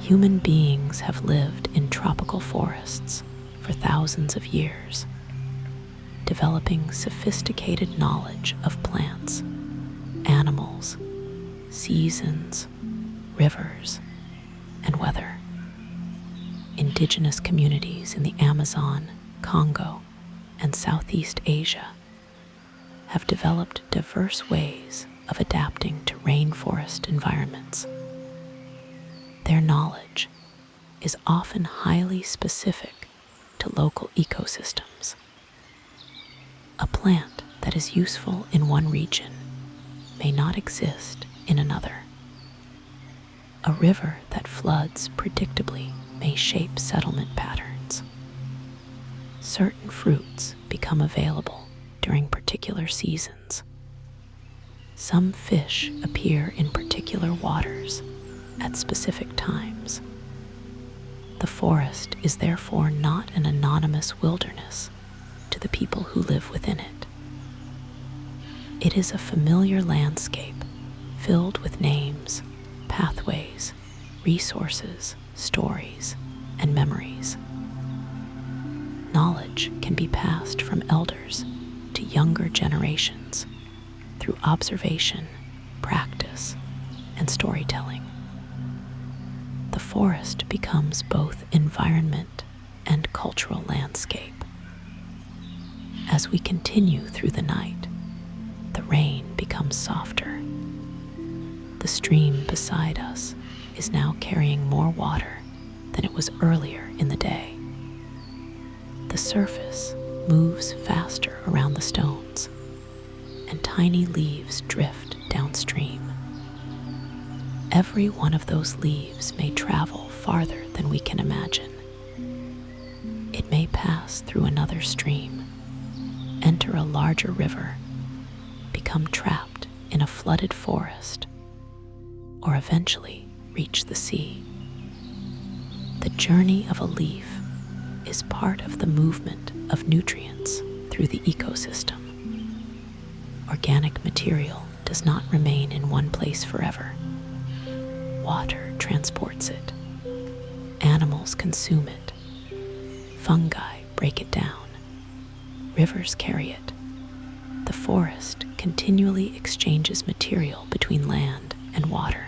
Human beings have lived in tropical forests for thousands of years, developing sophisticated knowledge of plants, animals, seasons, rivers, and weather. Indigenous communities in the Amazon, Congo, and Southeast Asia have developed diverse ways of adapting to rainforest environments. Their knowledge is often highly specific to local ecosystems. A plant that is useful in one region may not exist in another. A river that floods predictably may shape settlement patterns. Certain fruits become available during particular seasons. Some fish appear in particular waters at specific times. The forest is therefore not an anonymous wilderness to the people who live within it. It is a familiar landscape filled with names, pathways, resources, stories, and memories. Knowledge can be passed from elders to younger generations through observation, practice, and storytelling. The forest becomes both environment and cultural landscape. As we continue through the night, the rain becomes softer. The stream beside us is now carrying more water than it was earlier in the day. The surface moves faster around the stones, and tiny leaves drift downstream. Every one of those leaves may travel farther than we can imagine. It may pass through another stream, enter a larger river, become trapped in a flooded forest, or eventually reach the sea. The journey of a leaf is part of the movement of nutrients through the ecosystem. Organic material does not remain in one place forever. Water transports it. Animals consume it. Fungi break it down. Rivers carry it. The forest continually exchanges material between land and water.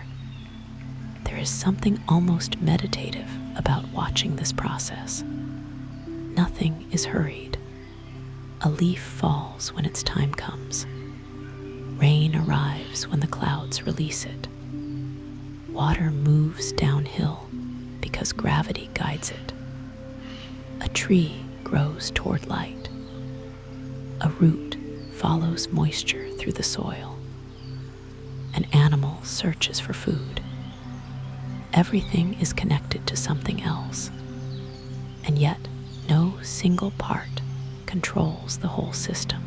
There is something almost meditative about watching this process. Nothing is hurried. A leaf falls when its time comes. Rain arrives when the clouds release it. Water moves downhill because gravity guides it. A tree grows toward light. A root follows moisture through the soil. An animal searches for food. Everything is connected to something else, and yet no single part controls the whole system.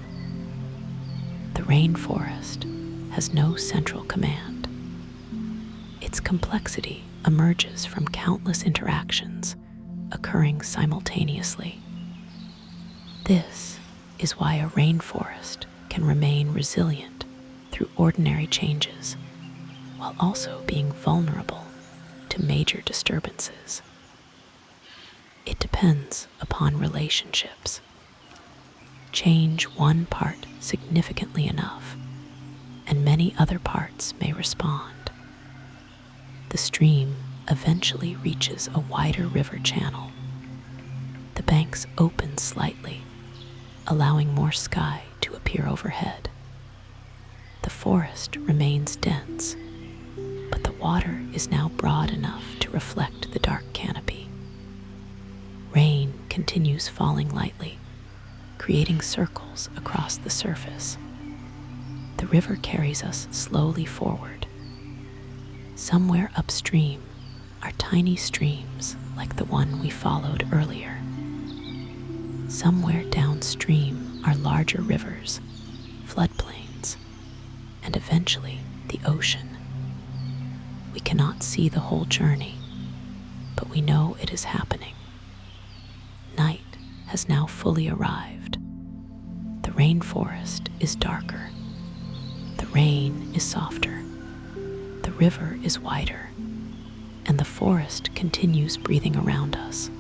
The rainforest has no central command. Its complexity emerges from countless interactions occurring simultaneously. This is why a rainforest can remain resilient through ordinary changes, while also being vulnerable to major disturbances. It depends upon relationships. Change one part significantly enough, and many other parts may respond. The stream eventually reaches a wider river channel. The banks open slightly, allowing more sky to appear overhead. The forest remains dense, but the water is now broad enough to reflect the dark canopy. Rain continues falling lightly, creating circles across the surface. The river carries us slowly forward. Somewhere upstream are tiny streams like the one we followed earlier. Somewhere downstream are larger rivers, floodplains, and eventually the ocean. We cannot see the whole journey, but we know it is happening. Night has now fully arrived. The rainforest is darker. The rain is softer. The river is wider, and the forest continues breathing around us,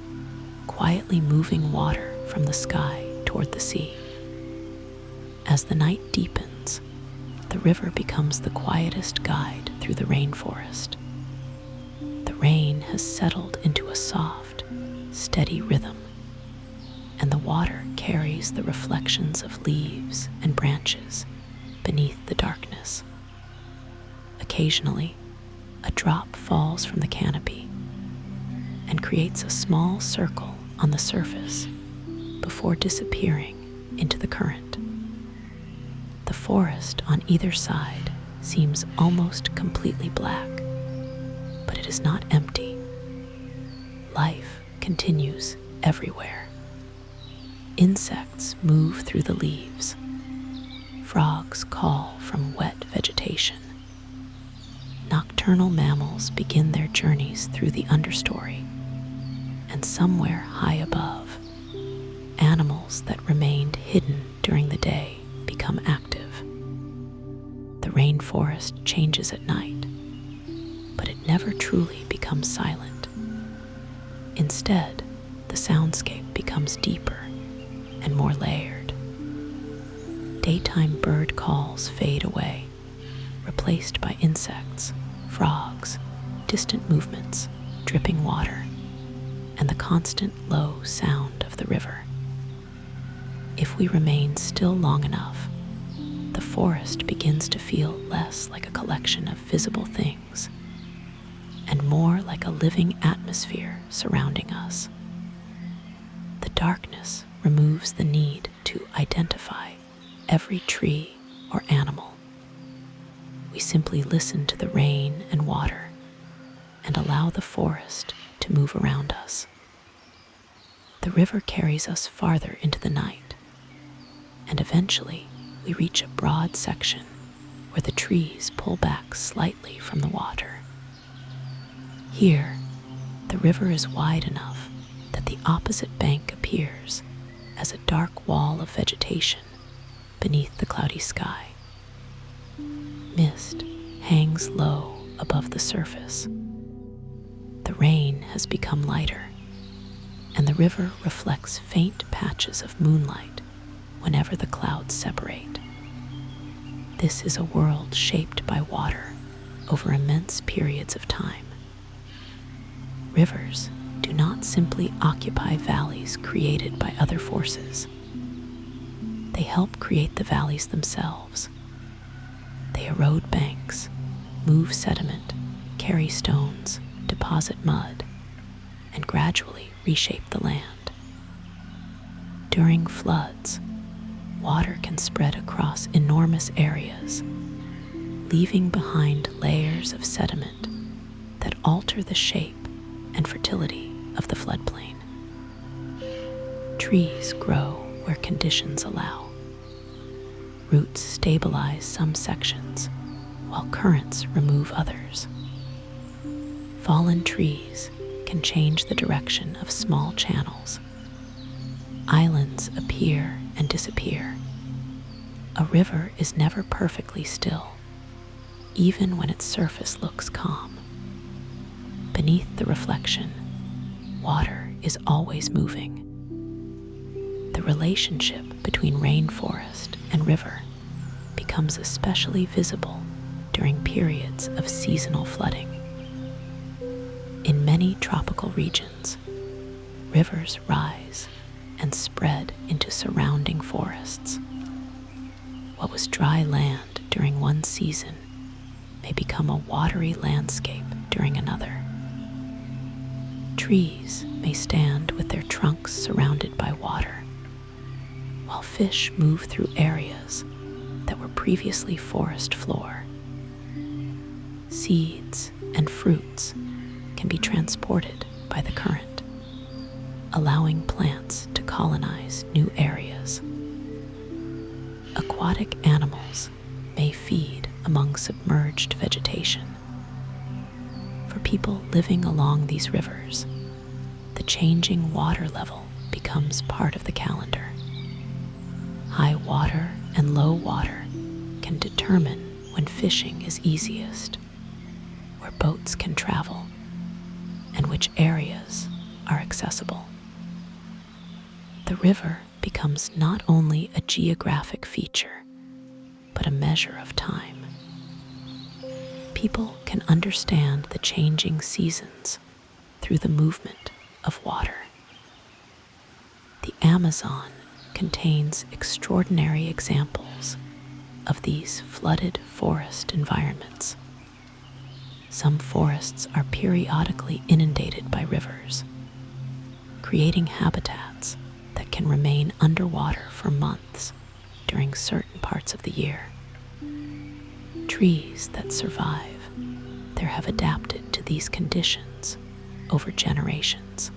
quietly moving water from the sky toward the sea. As the night deepens, the river becomes the quietest guide through the rainforest. The rain has settled into a soft, steady rhythm, and the water carries the reflections of leaves and branches beneath the darkness. Occasionally, a drop falls from the canopy, and creates a small circle on the surface before disappearing into the current. The forest on either side seems almost completely black, but it is not empty. Life continues everywhere. Insects move through the leaves. Frogs call from wet vegetation. Nocturnal mammals begin their journeys through the understory, and somewhere high above, animals that remained hidden during the day become active. The rainforest changes at night, but it never truly becomes silent. Instead, the soundscape becomes deeper and more layered. Daytime bird calls fade away, replaced by insects, frogs, distant movements, dripping water, and the constant low sound of the river. If we remain still long enough, the forest begins to feel less like a collection of visible things and more like a living atmosphere surrounding us. The darkness removes the need to identify every tree or animal. We simply listen to the rain and water and allow the forest to move around us. The river carries us farther into the night, and eventually we reach a broad section where the trees pull back slightly from the water. Here, the river is wide enough that the opposite bank appears as a dark wall of vegetation beneath the cloudy sky. Mist hangs low above the surface. The rain has become lighter, and the river reflects faint patches of moonlight whenever the clouds separate. This is a world shaped by water over immense periods of time. Rivers do not simply occupy valleys created by other forces. They help create the valleys themselves. They erode banks, move sediment, carry stones, deposit mud, and gradually reshape the land. During floods, water can spread across enormous areas, leaving behind layers of sediment that alter the shape and fertility of the floodplain. Trees grow where conditions allow. Roots stabilize some sections, while currents remove others. Fallen trees can change the direction of small channels. Islands appear and disappear. A river is never perfectly still, even when its surface looks calm. Beneath the reflection, water is always moving. The relationship between rainforest and river becomes especially visible during periods of seasonal flooding. In many tropical regions, rivers rise and spread into surrounding forests. What was dry land during one season may become a watery landscape during another. Trees may stand with their trunks surrounded by water, while fish move through areas that were previously forest floor. Seeds and fruits can be transported by the current, allowing plants to colonize new areas. Aquatic animals may feed among submerged vegetation. For people living along these rivers, the changing water level becomes part of the calendar. High water and low water can determine when fishing is easiest, where boats can travel, and which areas are accessible. The river becomes not only a geographic feature, but a measure of time. People can understand the changing seasons through the movement of water. The Amazon contains extraordinary examples of these flooded forest environments. Some forests are periodically inundated by rivers, creating habitats that can remain underwater for months during certain parts of the year. Trees that survive there have adapted to these conditions over generations.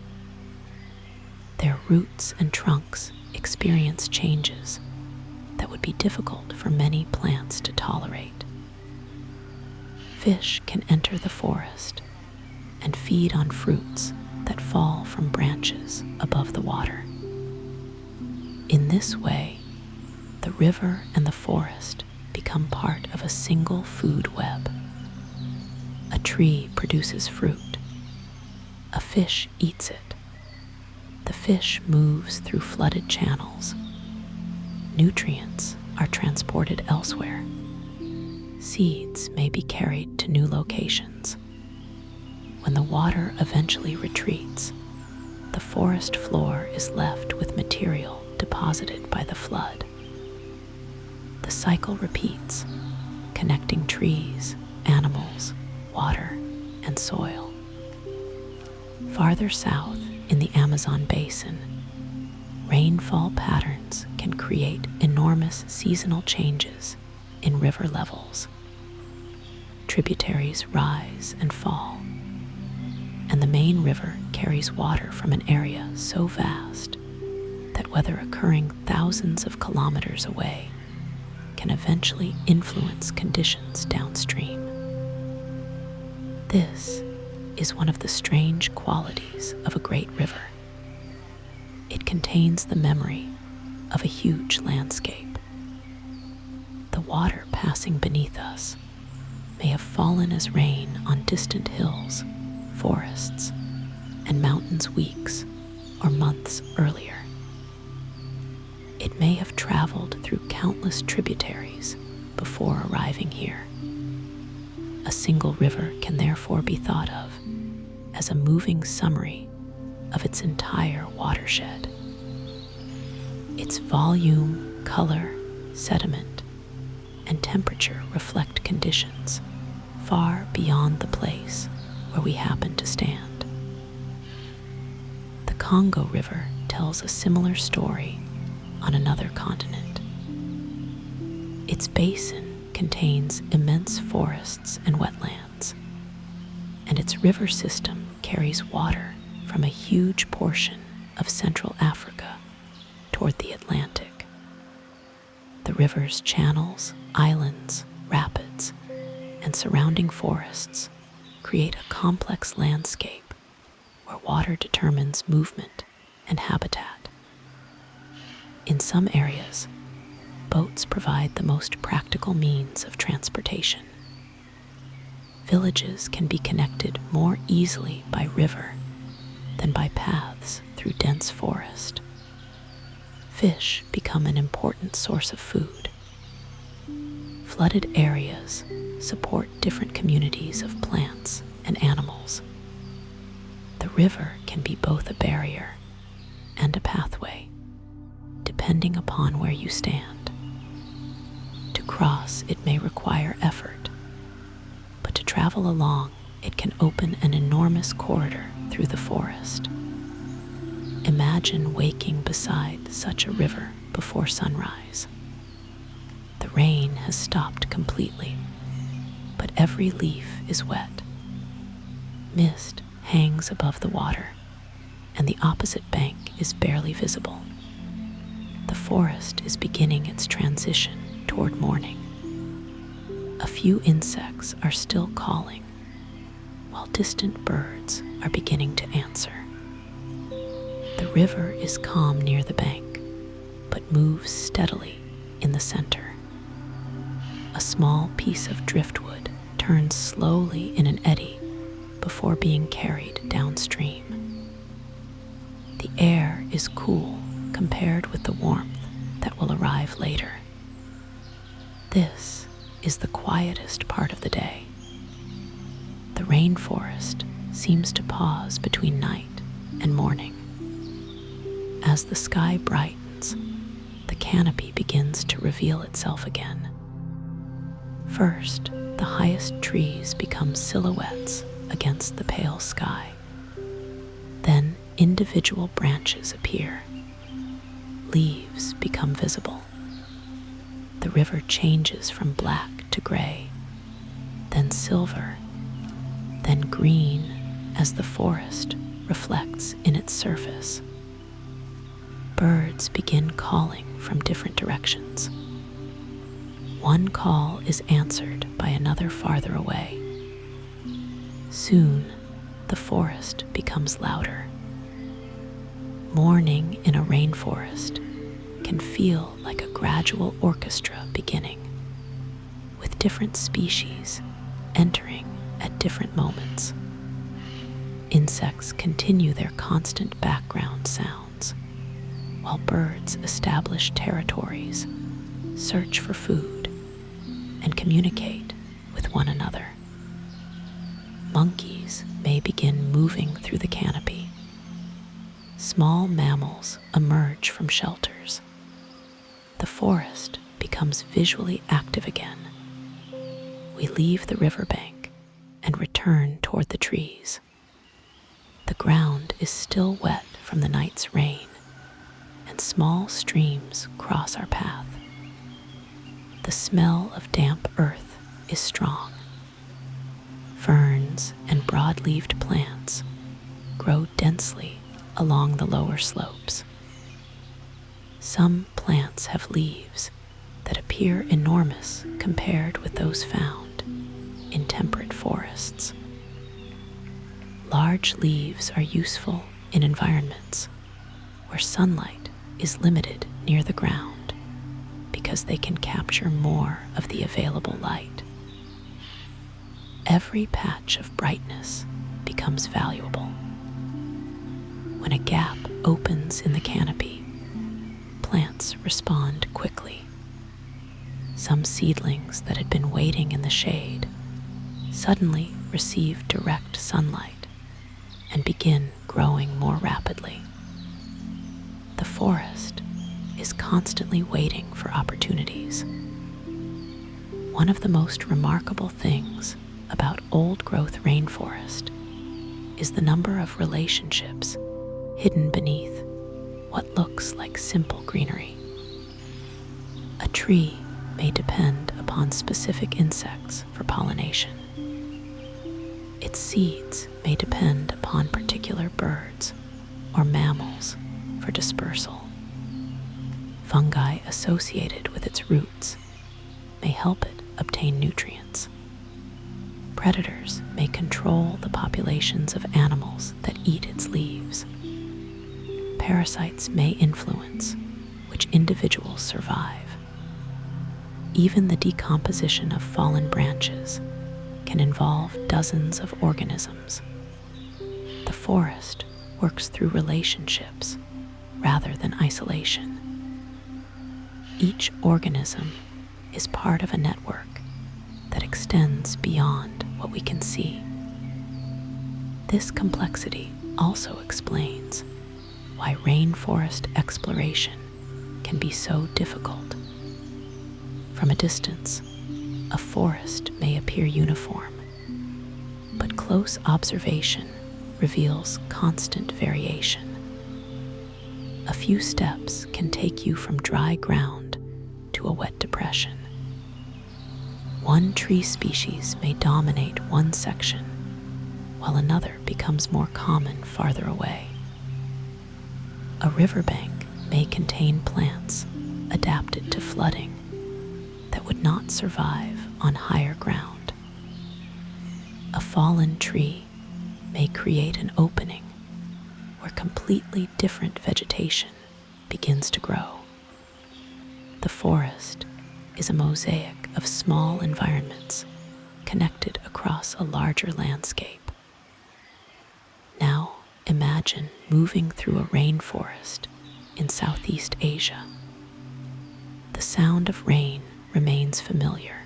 Their roots and trunks experience changes that would be difficult for many plants to tolerate. Fish can enter the forest and feed on fruits that fall from branches above the water. In this way, the river and the forest become part of a single food web. A tree produces fruit. A fish eats it. The fish moves through flooded channels. Nutrients are transported elsewhere. Seeds may be carried to new locations. When the water eventually retreats, the forest floor is left with material deposited by the flood. The cycle repeats, connecting trees, animals, water, and soil. Farther south in the Amazon basin, rainfall patterns can create enormous seasonal changes in river levels. Tributaries rise and fall, and the main river carries water from an area so vast that weather occurring thousands of kilometers away can eventually influence conditions downstream. This is one of the strange qualities of a great river. It contains the memory of a huge landscape. The water passing beneath us may have fallen as rain on distant hills, forests, and mountains weeks or months earlier. It may have traveled through countless tributaries before arriving here. A single river can therefore be thought of as a moving summary of its entire watershed. Its volume, color, sediment, and temperature reflect conditions far beyond the place where we happen to stand. The Congo River tells a similar story on another continent. Its basin contains immense forests and wetlands, and its river system carries water from a huge portion of Central Africa toward the Atlantic. The river's channels, islands, rapids, and surrounding forests create a complex landscape where water determines movement and habitat. In some areas, boats provide the most practical means of transportation. Villages can be connected more easily by river than by paths through dense forest. Fish become an important source of food. Flooded areas support different communities of plants and animals. The river can be both a barrier and a pathway, depending upon where you stand. To cross, it may require effort, but to travel along, it can open an enormous corridor through the forest. Imagine waking beside such a river before sunrise. The rain has stopped completely, but every leaf is wet. Mist hangs above the water, and the opposite bank is barely visible. The forest is beginning its transition toward morning. A few insects are still calling, while distant birds are beginning to answer. The river is calm near the bank, but moves steadily in the center. A small piece of driftwood turns slowly in an eddy before being carried downstream. The air is cool compared with the warmth that will arrive later. This is the quietest part of the day. The rainforest seems to pause between night and morning. As the sky brightens, the canopy begins to reveal itself again. First, the highest trees become silhouettes against the pale sky. Then individual branches appear. Leaves become visible. The river changes from black to gray, then silver, then green as the forest reflects in its surface. Birds begin calling from different directions. One call is answered by another farther away. Soon, the forest becomes louder. Morning in a rainforest can feel like a gradual orchestra beginning, with different species entering at different moments. Insects continue their constant background sounds, while birds establish territories, search for food, and communicate with one another. Monkeys may begin moving through the canopy. Small mammals emerge from shelters. The forest becomes visually active again. We leave the riverbank and return toward the trees. The ground is still wet from the night's rain, and small streams cross our path. The smell of damp earth is strong. Ferns and broad-leaved plants grow densely along the lower slopes. Some plants have leaves that appear enormous compared with those found in temperate forests. Large leaves are useful in environments where sunlight is limited near the ground because they can capture more of the available light. Every patch of brightness becomes valuable. When a gap opens in the canopy, plants respond quickly. Some seedlings that had been waiting in the shade suddenly receive direct sunlight and begin growing more rapidly. The forest is constantly waiting for opportunities. One of the most remarkable things about old-growth rainforest is the number of relationships hidden beneath what looks like simple greenery. A tree may depend upon specific insects for pollination. Its seeds may depend upon particular birds or mammals for dispersal. Fungi associated with its roots may help it obtain nutrients. Predators may control the populations of animals that eat its leaves. Parasites may influence which individuals survive. Even the decomposition of fallen branches can involve dozens of organisms. The forest works through relationships rather than isolation. Each organism is part of a network that extends beyond what we can see. This complexity also explains why rainforest exploration can be so difficult. From a distance, a forest may appear uniform, but close observation reveals constant variation. A few steps can take you from dry ground to a wet depression. One tree species may dominate one section, while another becomes more common farther away. A riverbank may contain plants adapted to flooding that would not survive on higher ground. A fallen tree may create an opening where completely different vegetation begins to grow. The forest is a mosaic of small environments connected across a larger landscape. Now imagine moving through a rainforest in Southeast Asia. The sound of rain remains familiar,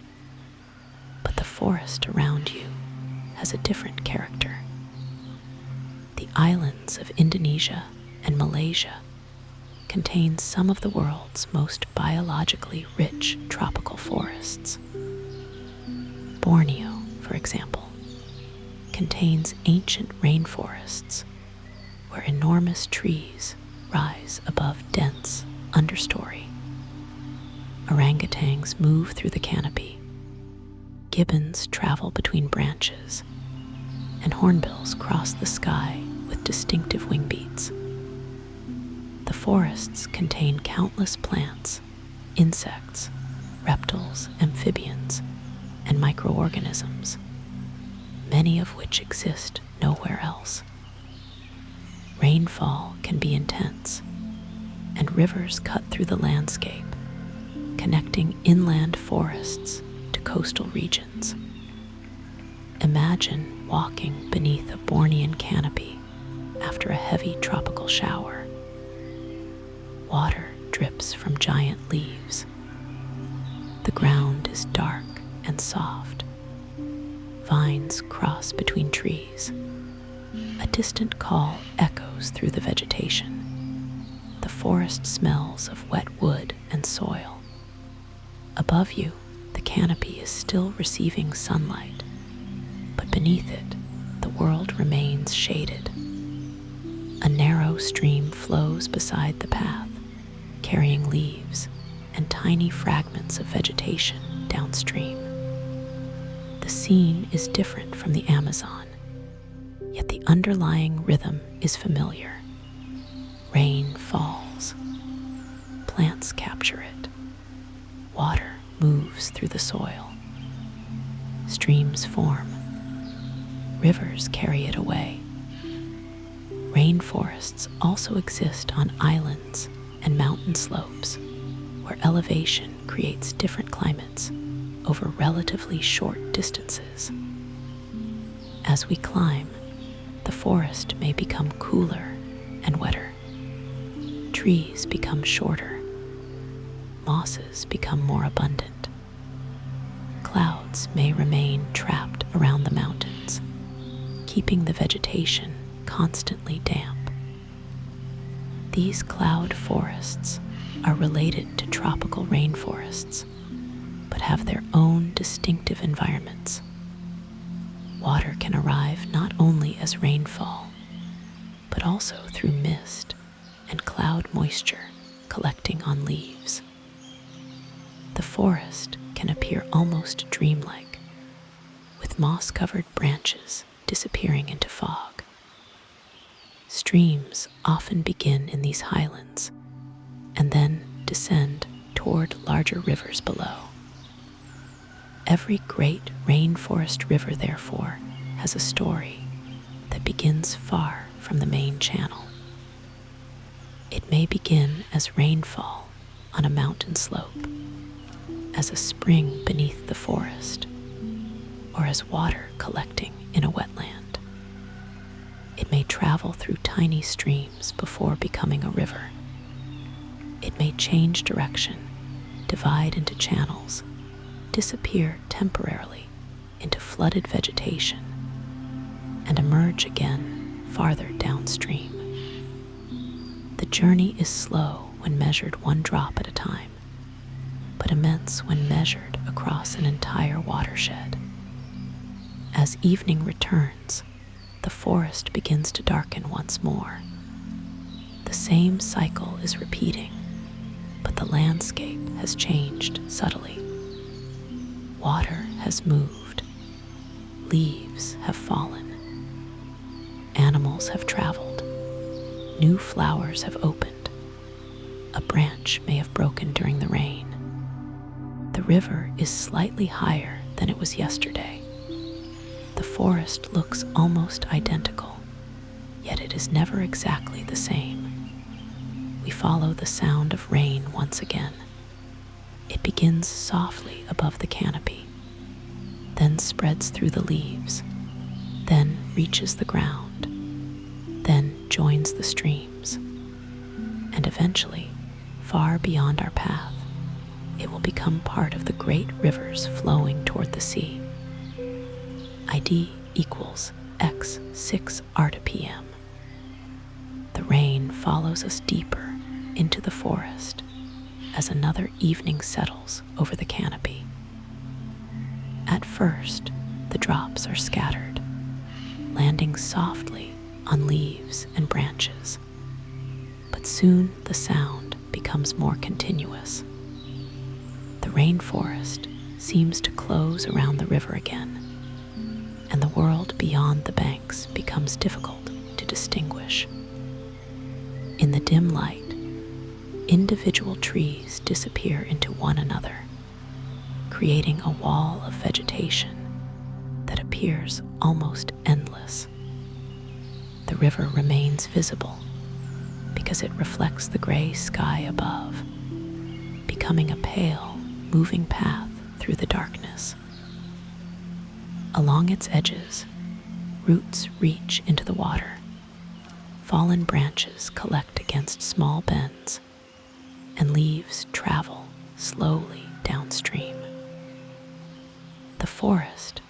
but the forest around you has a different character. The islands of Indonesia and Malaysia contain some of the world's most biologically rich tropical forests. Borneo, for example, contains ancient rainforests where enormous trees rise above dense understory. Orangutans move through the canopy, gibbons travel between branches, and hornbills cross the sky with distinctive wing beats. The forests contain countless plants, insects, reptiles, amphibians, and microorganisms, many of which exist nowhere else. Rainfall can be intense, and rivers cut through the landscape, connecting inland forests to coastal regions. Imagine walking beneath a Bornean canopy after a heavy tropical shower. Water drips from giant leaves. The ground is dark and soft. Vines cross between trees. A distant call echoes through the vegetation. The forest smells of wet wood and soil. Above you, the canopy is still receiving sunlight, but beneath it, the world remains shaded. A narrow stream flows beside the path, carrying leaves and tiny fragments of vegetation downstream. The scene is different from the Amazon, yet the underlying rhythm is familiar. Rain falls. Plants capture it. Water moves through the soil. Streams form. Rivers carry it away. Rainforests also exist on islands and mountain slopes, where elevation creates different climates over relatively short distances. As we climb, the forest may become cooler and wetter. Trees become shorter. Mosses become more abundant. Clouds may remain trapped around the mountains, keeping the vegetation constantly damp. These cloud forests are related to tropical rainforests, but have their own distinctive environments. Water can arrive not only as rainfall, but also through mist and cloud moisture collecting on leaves. The forest can appear almost dreamlike, with moss-covered branches disappearing into fog. Streams often begin in these highlands and then descend toward larger rivers below. Every great rainforest river, therefore, has a story that begins far from the main channel. It may begin as rainfall on a mountain slope, as a spring beneath the forest, or as water collecting in a wetland. It may travel through tiny streams before becoming a river. It may change direction, divide into channels, disappear temporarily into flooded vegetation, and emerge again farther downstream. The journey is slow when measured one drop at a time, but immense when measured across an entire watershed. As evening returns, the forest begins to darken once more. The same cycle is repeating, but the landscape has changed subtly. Water has moved. Leaves have fallen. Animals have traveled. New flowers have opened. A branch may have broken during the rain. The river is slightly higher than it was yesterday. The forest looks almost identical, yet it is never exactly the same. We follow the sound of rain once again. It begins softly above the canopy, then spreads through the leaves, then reaches the ground, then joins the streams, and eventually, far beyond our path, it will become part of the great rivers flowing toward the sea. ID equals x6 RTPM. The rain follows us deeper into the forest as another evening settles over the canopy. At first, the drops are scattered, landing softly on leaves and branches. But soon the sound becomes more continuous. The rainforest seems to close around the river again, and the world beyond the banks becomes difficult to distinguish. In the dim light, individual trees disappear into one another, creating a wall of vegetation that appears almost endless. The river remains visible because it reflects the gray sky above, becoming a pale, moving path through the darkness. Along its edges, roots reach into the water. Fallen branches collect against small bends, and leaves travel slowly downstream. The forest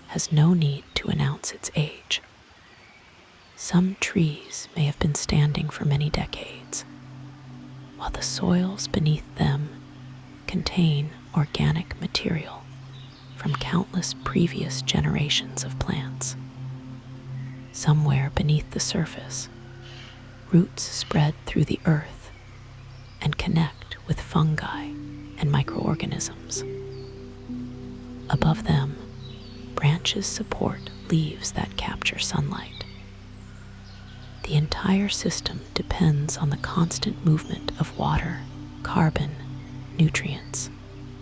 has no need to announce its age. Some trees may have been standing for many decades, while the soils beneath them contain organic material from countless previous generations of plants. Somewhere beneath the surface, roots spread through the earth and connect with fungi and microorganisms. Above them, branches support leaves that capture sunlight. The entire system depends on the constant movement of water, carbon, nutrients,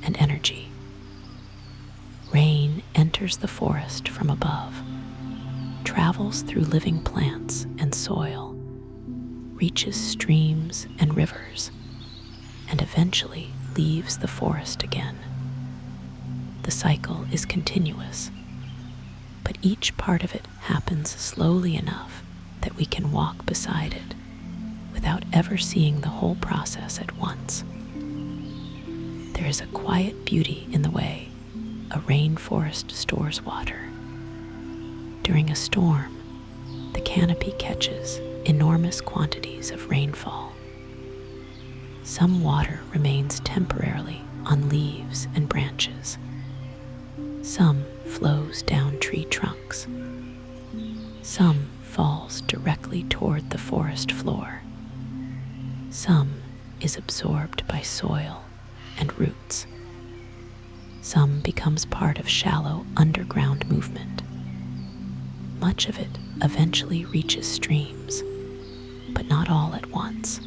and energy. Rain enters the forest from above, travels through living plants and soil, reaches streams and rivers, and eventually leaves the forest again. The cycle is continuous, but each part of it happens slowly enough that we can walk beside it without ever seeing the whole process at once. There is a quiet beauty in the way a rainforest stores water. During a storm, the canopy catches enormous quantities of rainfall. Some water remains temporarily on leaves and branches. Some flows down tree trunks. Some falls directly toward the forest floor. Some is absorbed by soil and roots. Some becomes part of shallow underground movement. Much of it eventually reaches streams, but not all at once.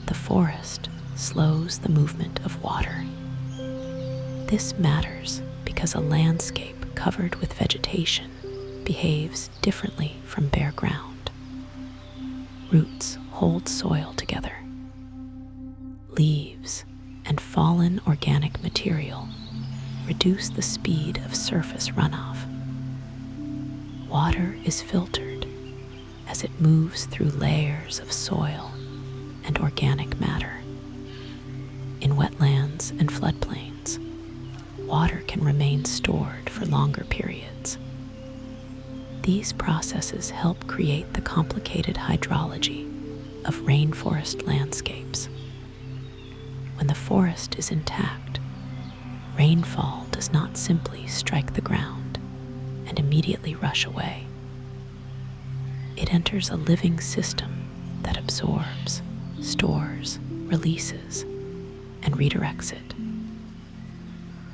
The forest slows the movement of water. This matters because a landscape covered with vegetation behaves differently from bare ground. Roots hold soil together. Leaves and fallen organic material reduce the speed of surface runoff. Water is filtered as it moves through layers of soil and organic matter. In wetlands and floodplains, water can remain stored for longer periods. These processes help create the complicated hydrology of rainforest landscapes. When the forest is intact, rainfall does not simply strike the ground and immediately rush away. It enters a living system that absorbs, stores, releases, and redirects it.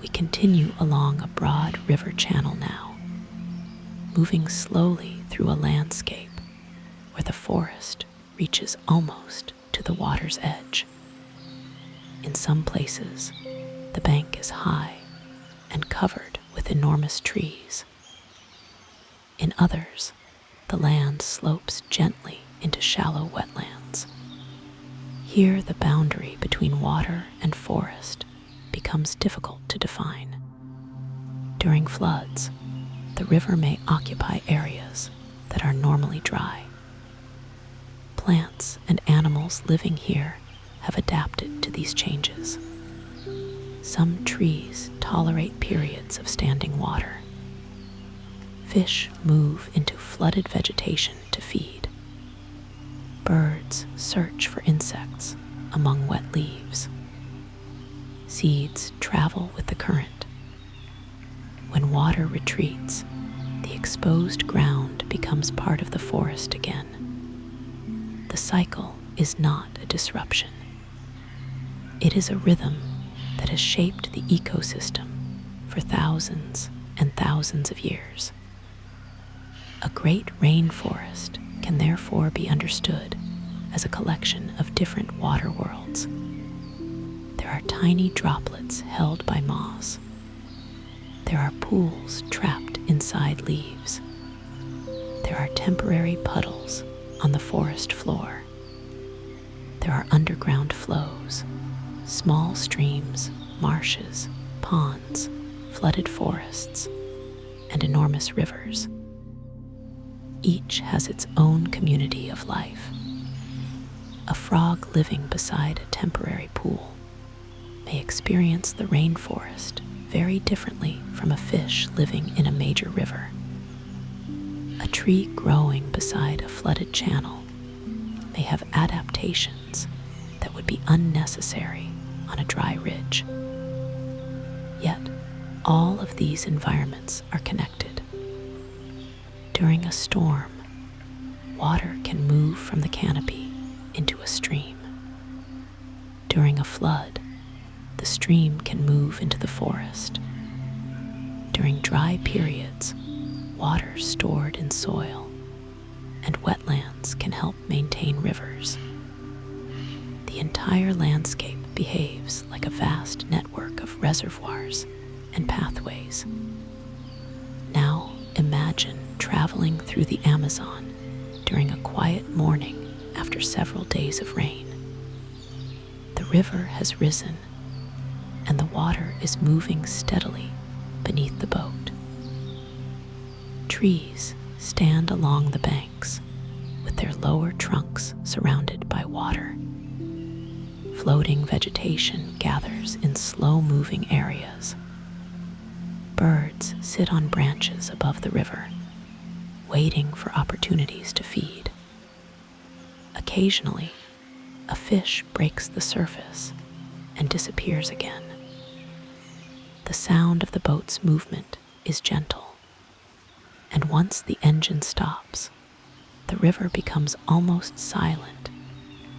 We continue along a broad river channel now, moving slowly through a landscape where the forest reaches almost to the water's edge. In some places, the bank is high and covered with enormous trees. In others, the land slopes gently into shallow wetlands. Here, the boundary between water and forest becomes difficult to define. During floods, the river may occupy areas that are normally dry. Plants and animals living here have adapted to these changes. Some trees tolerate periods of standing water. Fish move into flooded vegetation to feed. Birds search for insects among wet leaves. Seeds travel with the current. When water retreats, the exposed ground becomes part of the forest again. The cycle is not a disruption. It is a rhythm that has shaped the ecosystem for thousands and thousands of years. A great rainforest can therefore be understood as a collection of different water worlds. There are tiny droplets held by moss. There are pools trapped inside leaves. There are temporary puddles on the forest floor. There are underground flows, small streams, marshes, ponds, flooded forests, and enormous rivers. Each has its own community of life. A frog living beside a temporary pool may experience the rainforest very differently from a fish living in a major river. A tree growing beside a flooded channel may have adaptations that would be unnecessary on a dry ridge. Yet, all of these environments are connected. During a storm, water can move from the canopy into a stream. During a flood, the stream can move into the forest. During dry periods, water stored in soil and wetlands can help maintain rivers. The entire landscape behaves like a vast network of reservoirs and pathways. Now imagine traveling through the Amazon during a quiet morning after several days of rain. The river has risen, and the water is moving steadily beneath the boat. Trees stand along the banks with their lower trunks surrounded by water. Floating vegetation gathers in slow-moving areas. Birds sit on branches above the river, waiting for opportunities to feed. Occasionally, a fish breaks the surface and disappears again. The sound of the boat's movement is gentle, and once the engine stops, the river becomes almost silent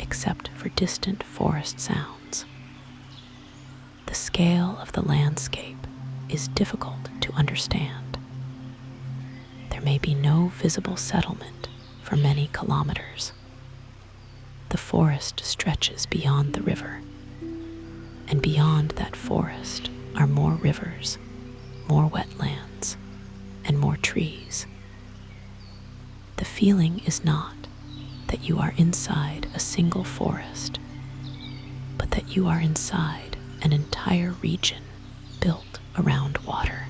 except for distant forest sounds. The scale of the landscape is difficult to understand. There may be no visible settlement for many kilometers. The forest stretches beyond the river, and beyond that forest are more rivers, more wetlands, and more trees. The feeling is not that you are inside a single forest, but that you are inside an entire region built around water.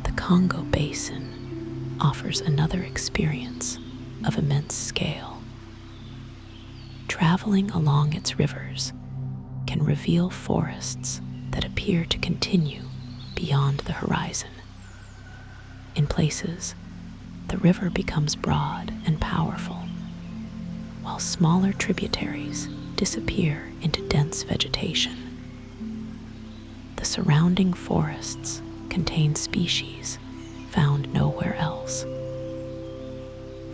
The Congo Basin offers another experience of immense scale. Traveling along its rivers can reveal forests that appear to continue beyond the horizon. In places, the river becomes broad and powerful, while smaller tributaries disappear into dense vegetation. The surrounding forests contain species found nowhere else.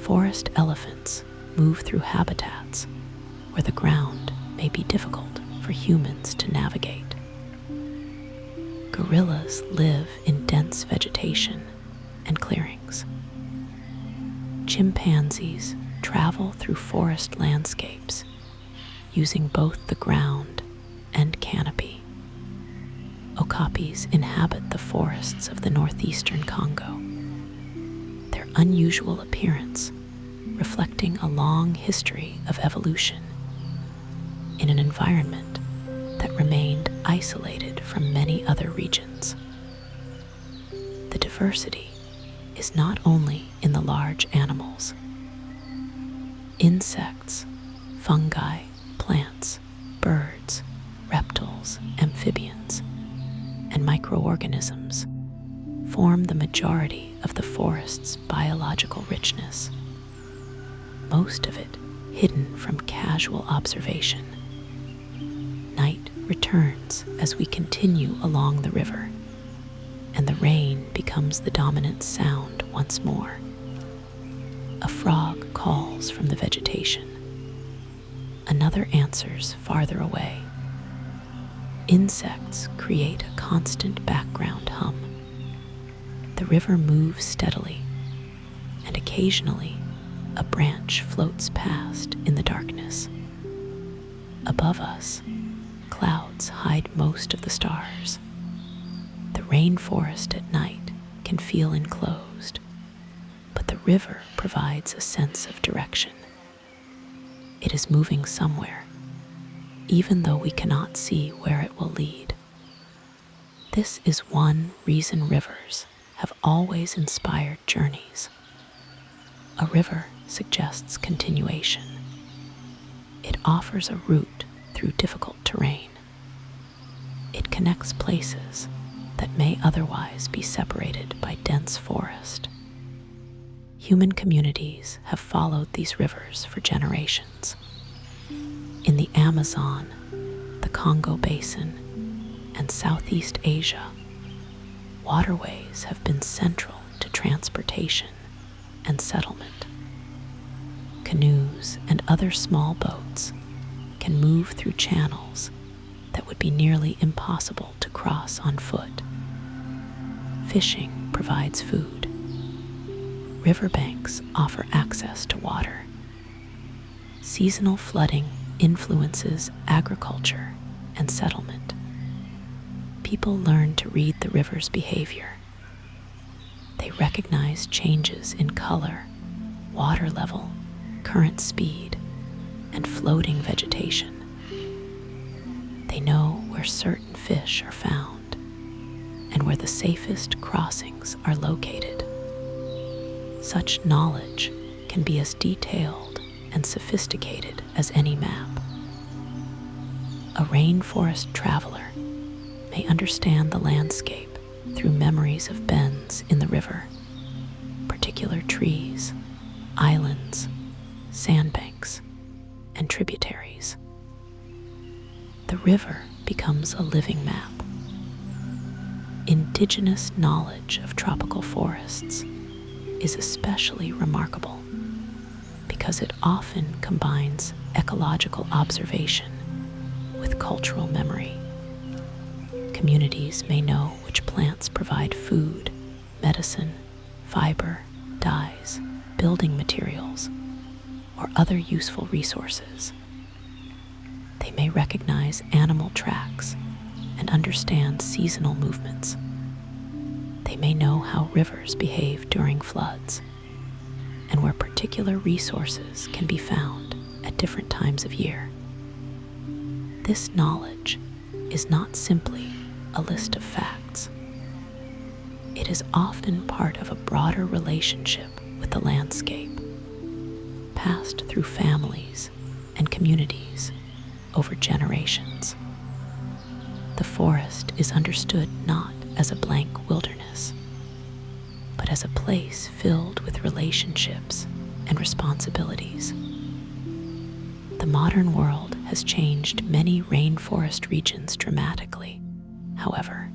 Forest elephants move through habitats where the ground may be difficult for humans to navigate. Gorillas live in dense vegetation and clearings. Chimpanzees travel through forest landscapes using both the ground and canopy. Okapis inhabit the forests of the northeastern Congo, their unusual appearance reflecting a long history of evolution in an environment that remained isolated from many other regions. The diversity is not only in the large animals. Insects, fungi, plants, birds, reptiles, amphibians, and microorganisms form the majority of the forest's biological richness, most of it hidden from casual observation. Night returns as we continue along the river, and the rain becomes the dominant sound once more. A frog calls from the vegetation. Another answers farther away. Insects create a constant background hum. The river moves steadily, and occasionally a branch floats past in the darkness. Above us, clouds hide most of the stars. The rainforest at night can feel enclosed, but the river provides a sense of direction. It is moving somewhere, even though we cannot see where it will lead. This is one reason rivers have always inspired journeys. A river suggests continuation. It offers a route through difficult terrain. It connects places that may otherwise be separated by dense forest. Human communities have followed these rivers for generations. In the Amazon, the Congo Basin, and Southeast Asia, waterways have been central to transportation and settlement. Canoes and other small boats can move through channels that would be nearly impossible to cross on foot. Fishing provides food. Riverbanks offer access to water. Seasonal flooding influences agriculture and settlement. People learn to read the river's behavior. They recognize changes in color, water level, current speed, and floating vegetation. They know where certain fish are found and where the safest crossings are located. Such knowledge can be as detailed and sophisticated as any map. A rainforest traveler may understand the landscape through memories of bends in the river, particular trees, islands, sandbanks, and tributaries. The river becomes a living map. Indigenous knowledge of tropical forests is especially remarkable because it often combines ecological observation with cultural memory. Communities may know which plants provide food, medicine, fiber, dyes, building materials, or other useful resources. They may recognize animal tracks and understand seasonal movements. They may know how rivers behave during floods and where particular resources can be found at different times of year. This knowledge is not simply a list of facts. It is often part of a broader relationship with the landscape, passed through families and communities over generations. The forest is understood not as a blank wilderness, but as a place filled with relationships and responsibilities. The modern world has changed many rainforest regions dramatically. However,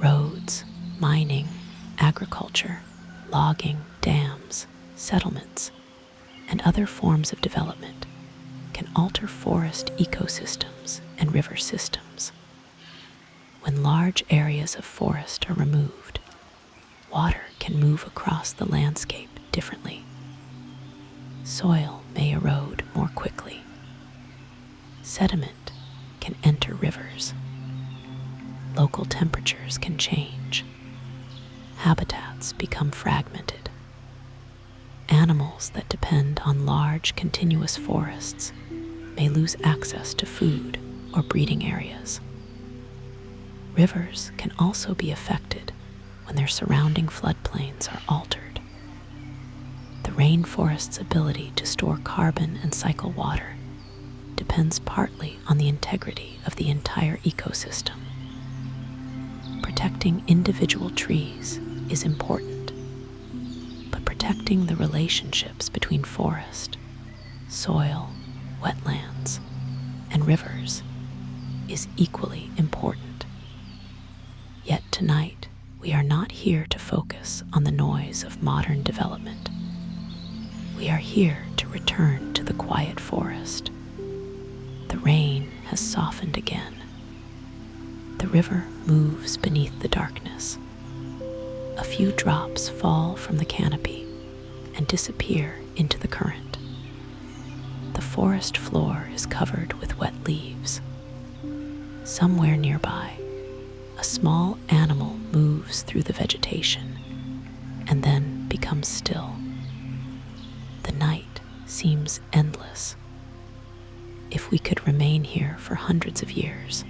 roads, mining, agriculture, logging, dams, settlements, and other forms of development can alter forest ecosystems and river systems. When large areas of forest are removed, water can move across the landscape differently. Soil may erode more quickly. Sediment can enter rivers. Local temperatures can change. Habitats become fragmented. Animals that depend on large continuous forests may lose access to food or breeding areas. Rivers can also be affected when their surrounding floodplains are altered. The rainforest's ability to store carbon and cycle water depends partly on the integrity of the entire ecosystem. Protecting individual trees is important, but protecting the relationships between forest, soil, wetlands, and rivers is equally important. Yet tonight, we are not here to focus on the noise of modern development. We are here to return to the quiet forest. The rain has softened again. The river moves beneath the darkness. A few drops fall from the canopy and disappear into the current. The forest floor is covered with wet leaves. Somewhere nearby, a small animal moves through the vegetation and then becomes still. The night seems endless. If we could remain here for hundreds of years,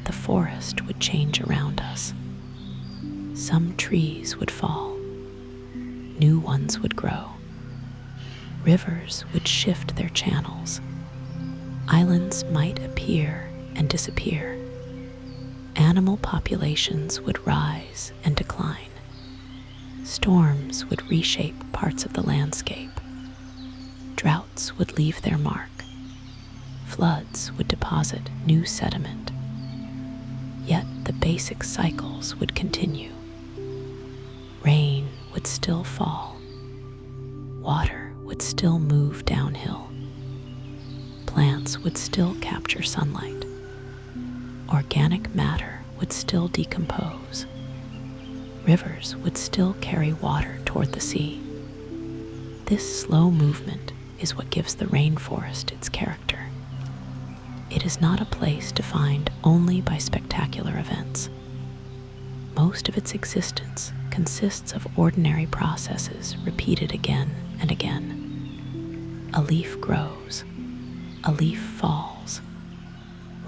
the forest would change around us. Some trees would fall. New ones would grow. Rivers would shift their channels. Islands might appear and disappear. Animal populations would rise and decline. Storms would reshape parts of the landscape. Droughts would leave their mark. Floods would deposit new sediment. Yet the basic cycles would continue. Rain would still fall. Water would still move downhill. Plants would still capture sunlight. Organic matter would still decompose. Rivers would still carry water toward the sea. This slow movement is what gives the rainforest its character. It is not a place defined only by spectacular events. Most of its existence consists of ordinary processes repeated again and again. A leaf grows. A leaf falls.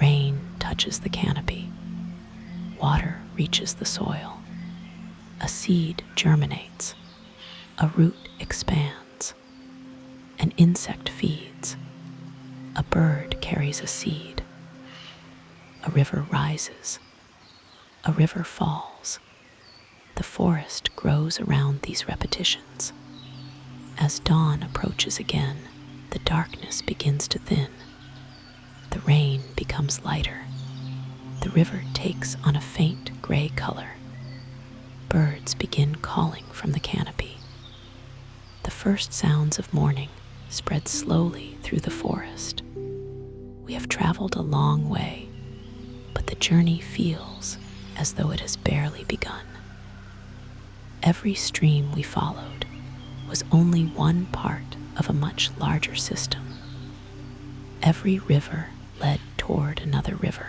Rain touches the canopy. Water reaches the soil. A seed germinates. A root expands. An insect feeds. A bird carries a seed. A river rises. A river falls. The forest grows around these repetitions. As dawn approaches again, the darkness begins to thin. The rain becomes lighter. The river takes on a faint gray color. Birds begin calling from the canopy. The first sounds of morning spread slowly through the forest. We have traveled a long way, but the journey feels as though it has barely begun. Every stream we followed was only one part of a much larger system. Every river led toward another river.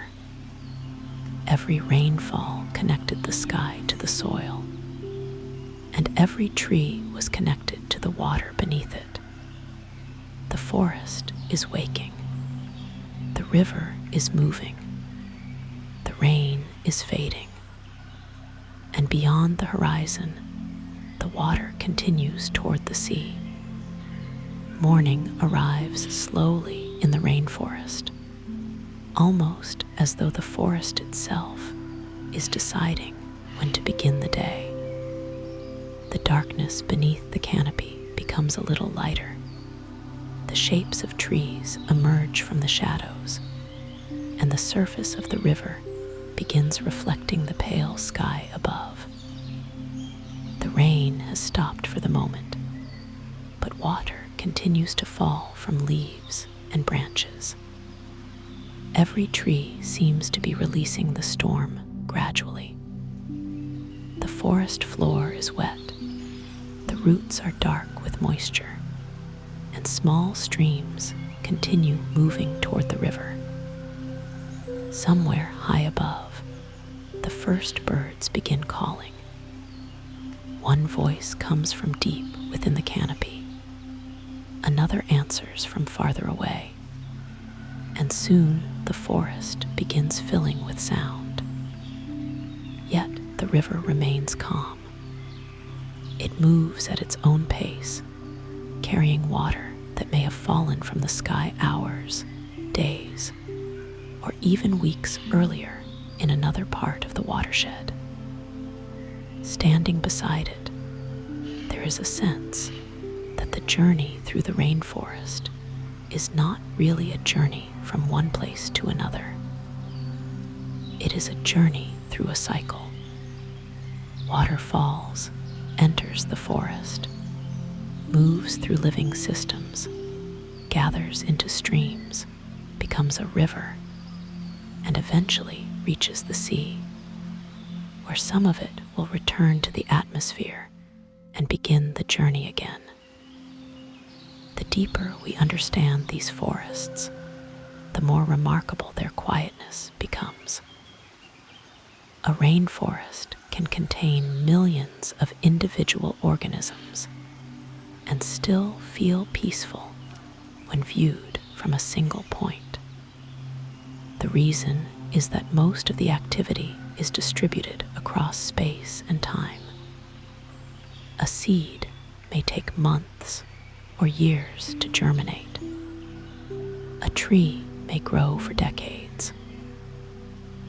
Every rainfall connected the sky to the soil, and every tree was connected to the water beneath it. The forest is waking. The river is moving. The rain is fading. And beyond the horizon, the water continues toward the sea. Morning arrives slowly in the rainforest, almost as though the forest itself is deciding when to begin the day. The darkness beneath the canopy becomes a little lighter. The shapes of trees emerge from the shadows, and the surface of the river begins reflecting the pale sky above. The rain has stopped for the moment, but water continues to fall from leaves and branches. Every tree seems to be releasing the storm gradually. The forest floor is wet. The roots are dark with moisture, and small streams continue moving toward the river. Somewhere high above, the first birds begin calling. One voice comes from deep within the canopy. Another answers from farther away, and soon the forest begins filling with sound. Yet the river remains calm. It moves at its own pace, carrying water that may have fallen from the sky hours, days, or even weeks earlier in another part of the watershed. Standing beside it, there is a sense that the journey through the rainforest is not really a journey from one place to another. It is a journey through a cycle, Water falls, enters the forest, moves through living systems, gathers into streams, becomes a river, and eventually reaches the sea, where some of it will return to the atmosphere and begin the journey again. The deeper we understand these forests, the more remarkable their quietness becomes. A rainforest can contain millions of individual organisms and still feel peaceful when viewed from a single point. The reason is that most of the activity is distributed across space and time. A seed may take months or years to germinate. A tree may grow for decades.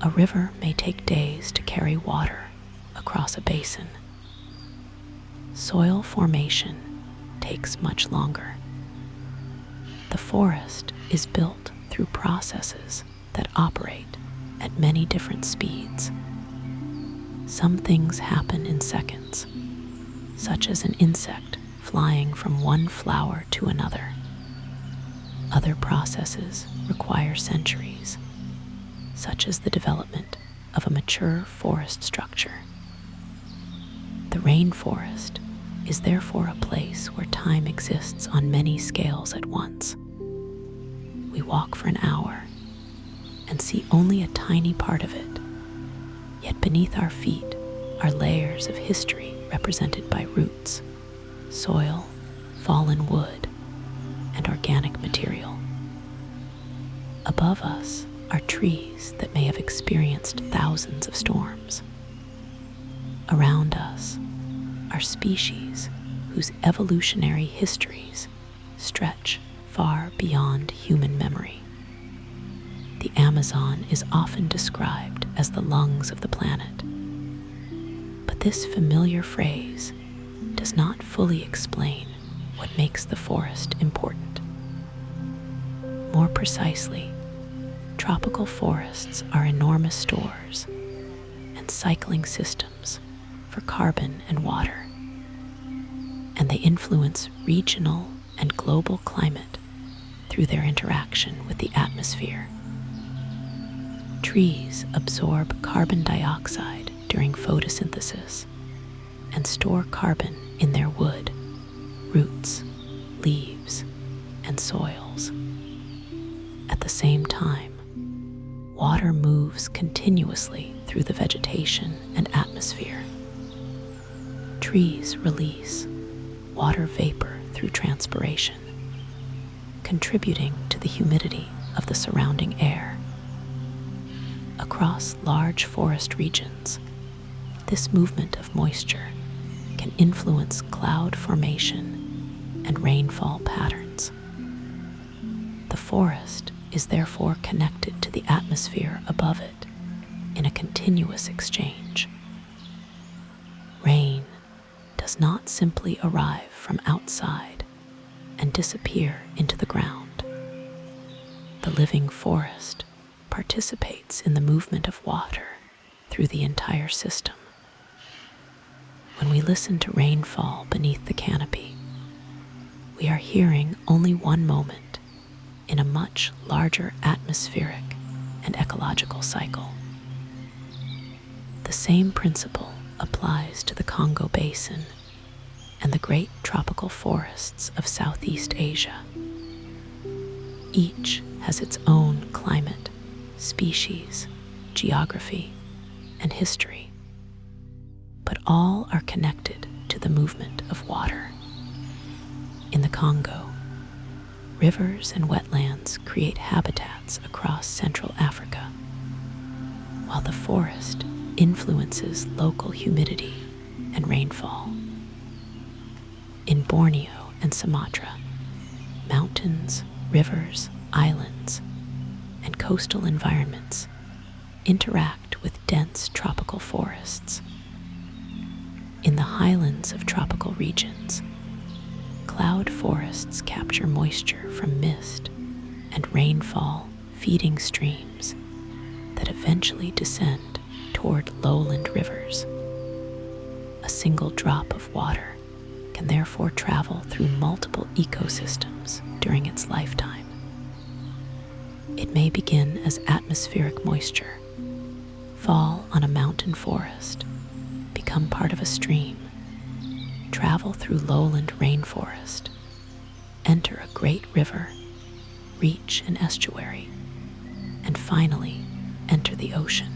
A river may take days to carry water across a basin. Soil formation takes much longer. The forest is built through processes that operate at many different speeds. Some things happen in seconds, such as an insect flying from one flower to another. Other processes require centuries, such as the development of a mature forest structure. The rainforest is therefore a place where time exists on many scales at once. We walk for an hour and see only a tiny part of it, yet beneath our feet are layers of history represented by roots, soil, fallen wood, and organic material. Above us are trees that may have experienced thousands of storms. Around us are species whose evolutionary histories stretch far beyond human memory. The Amazon is often described as the lungs of the planet, but this familiar phrase does not fully explain what makes the forest important. More precisely, tropical forests are enormous stores and cycling systems for carbon and water, and they influence regional and global climate through their interaction with the atmosphere. Trees absorb carbon dioxide during photosynthesis and store carbon in their wood, roots, leaves, and soils. At the same time, water moves continuously through the vegetation and atmosphere. Trees release water vapor through transpiration, contributing to the humidity of the surrounding air. Across large forest regions, this movement of moisture can influence cloud formation and rainfall patterns. The forest is therefore connected to the atmosphere above it in a continuous exchange. Rain does not simply arrive from outside and disappear into the ground. The living forest participates in the movement of water through the entire system. When we listen to rainfall beneath the canopy, we are hearing only one moment in a much larger atmospheric and ecological cycle. The same principle applies to the Congo Basin and the great tropical forests of Southeast Asia. Each has its own climate, species, geography, and history, but all are connected to the movement of water. In the Congo, rivers and wetlands create habitats across Central Africa, while the forest influences local humidity and rainfall. In Borneo and Sumatra, mountains, rivers, islands, and coastal environments interact with dense tropical forests. In the highlands of tropical regions, cloud forests capture moisture from mist and rainfall, feeding streams that eventually descend toward lowland rivers. single drop of water can therefore travel through multiple ecosystems during its lifetime. It may begin as atmospheric moisture, fall on a mountain forest, become part of a stream, travel through lowland rainforest, enter a great river, reach an estuary, and finally enter the ocean.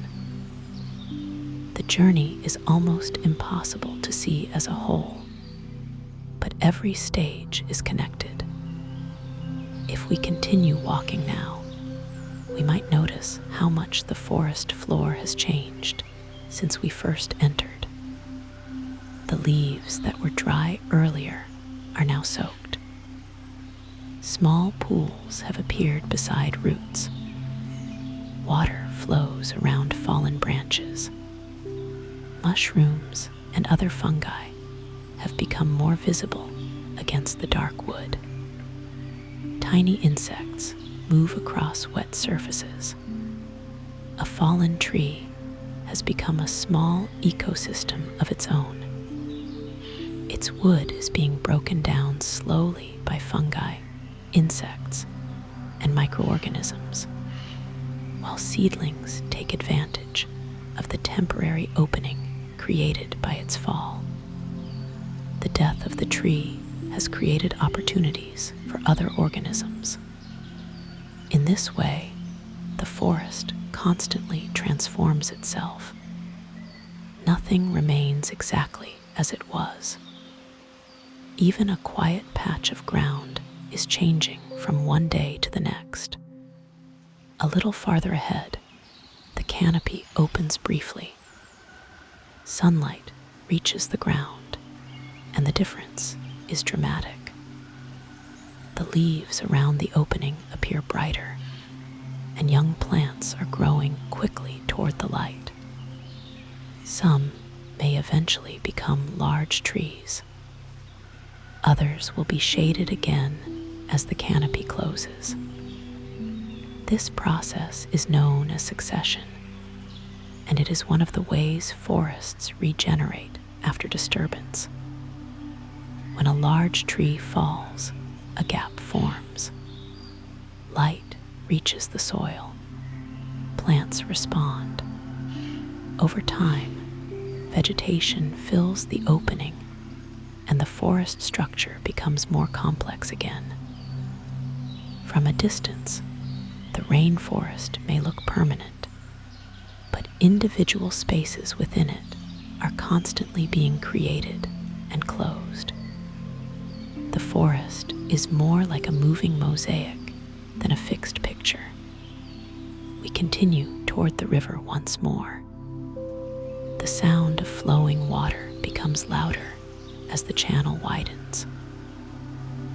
The journey is almost impossible to see as a whole, but every stage is connected. If we continue walking now, we might notice how much the forest floor has changed since we first entered. The leaves that were dry earlier are now soaked. Small pools have appeared beside roots. Water flows around fallen branches. Mushrooms and other fungi have become more visible against the dark wood. Tiny insects move across wet surfaces. A fallen tree has become a small ecosystem of its own. Its wood is being broken down slowly by fungi, insects, and microorganisms, while seedlings take advantage of the temporary opening created by its fall. The death of the tree has created opportunities for other organisms. In this way, the forest constantly transforms itself. Nothing remains exactly as it was. Even a quiet patch of ground is changing from one day to the next. A little farther ahead, the canopy opens briefly. Sunlight reaches the ground, and the difference is dramatic. The leaves around the opening appear brighter, and young plants are growing quickly toward the light. Some may eventually become large trees. Others will be shaded again as the canopy closes. This process is known as succession, and it is one of the ways forests regenerate after disturbance. When a large tree falls, a gap forms. Light reaches the soil. Plants respond. Over time, vegetation fills the opening, and the forest structure becomes more complex again. From a distance, the rainforest may look permanent, but individual spaces within it are constantly being created and closed. The forest is more like a moving mosaic than a fixed picture. We continue toward the river once more. The sound of flowing water becomes louder as the channel widens.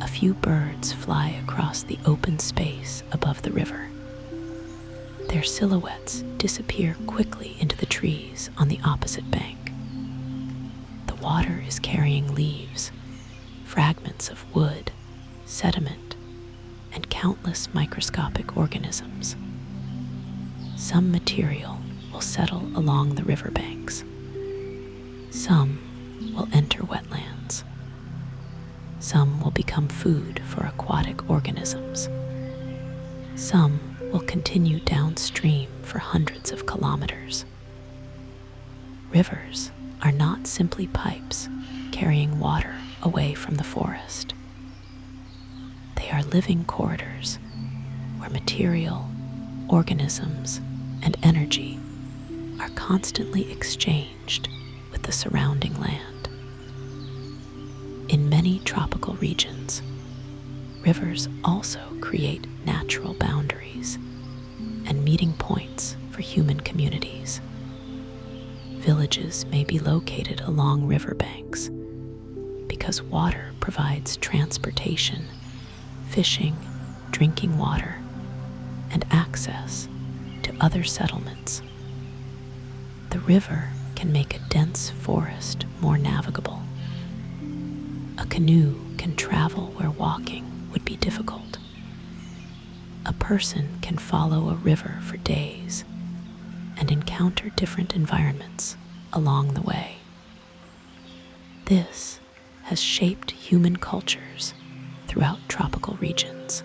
A few birds fly across the open space above the river. Their silhouettes disappear quickly into the trees on the opposite bank. The water is carrying leaves, fragments of wood, sediment, and countless microscopic organisms. Some material will settle along the riverbanks. Some will enter wetlands. Some will become food for aquatic organisms. Some will continue downstream for hundreds of kilometers. Rivers are not simply pipes carrying water away from the forest. They are living corridors where material, organisms, and energy are constantly exchanged with the surrounding land. In many tropical regions, rivers also create natural boundaries and meeting points for human communities. Villages may be located along riverbanks because water provides transportation, fishing, drinking water, and access to other settlements. The river can make a dense forest more navigable. A canoe can travel where walking would be difficult. A person can follow a river for days and encounter different environments along the way. This has shaped human cultures throughout tropical regions.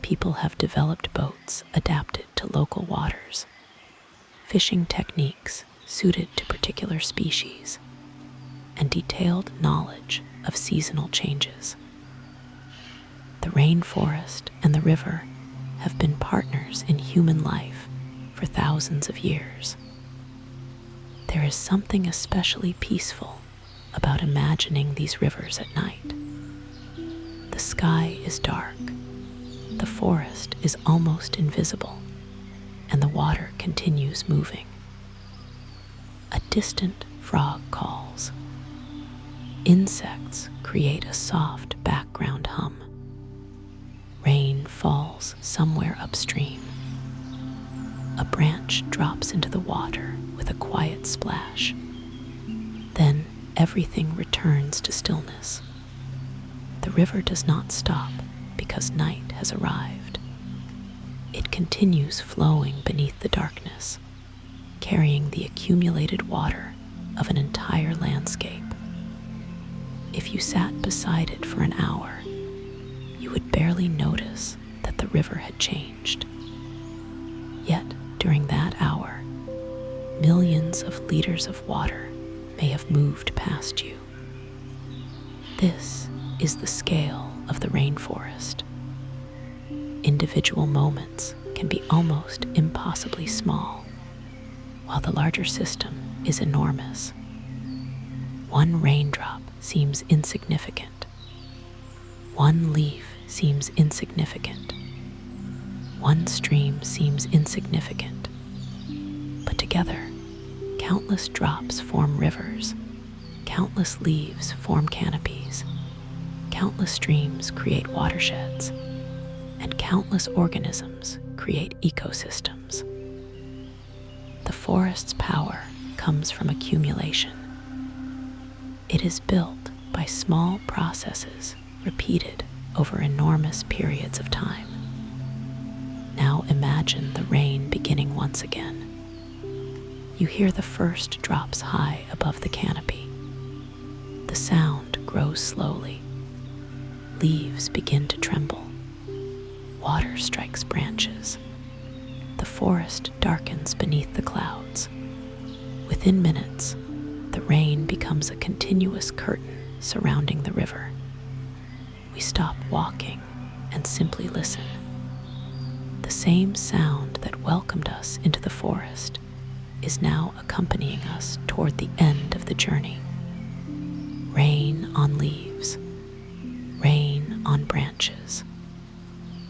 People have developed boats adapted to local waters, fishing techniques suited to particular species, and detailed knowledge of seasonal changes. The rainforest and the river have been partners in human life for thousands of years. There is something especially peaceful about imagining these rivers at night. The sky is dark, the forest is almost invisible, and the water continues moving. A distant frog calls. Insects create a soft background hum. Rain falls somewhere upstream. A branch drops into the water with a quiet splash. Then everything returns to stillness. The river does not stop because night has arrived. It continues flowing beneath the darkness, carrying the accumulated water of an entire landscape. If you sat beside it for an hour, you would barely notice that the river had changed. Yet, during that hour, millions of liters of water may have moved past you. This is the scale of the rainforest. Individual moments can be almost impossibly small, while the larger system is enormous. One raindrop seems insignificant. One leaf seems insignificant. One stream seems insignificant. But together, countless drops form rivers, countless leaves form canopies, countless streams create watersheds, and countless organisms create ecosystems. The forest's power comes from accumulation. It is built by small processes repeated over enormous periods of time. Now imagine the rain beginning once again. You hear the first drops high above the canopy. The sound grows slowly. Leaves begin to tremble. Water strikes branches. The forest darkens beneath the clouds. Within minutes, the rain becomes a continuous curtain surrounding the river. We stop walking and simply listen. The same sound that welcomed us into the forest is now accompanying us toward the end of the journey. Rain on leaves, rain on branches,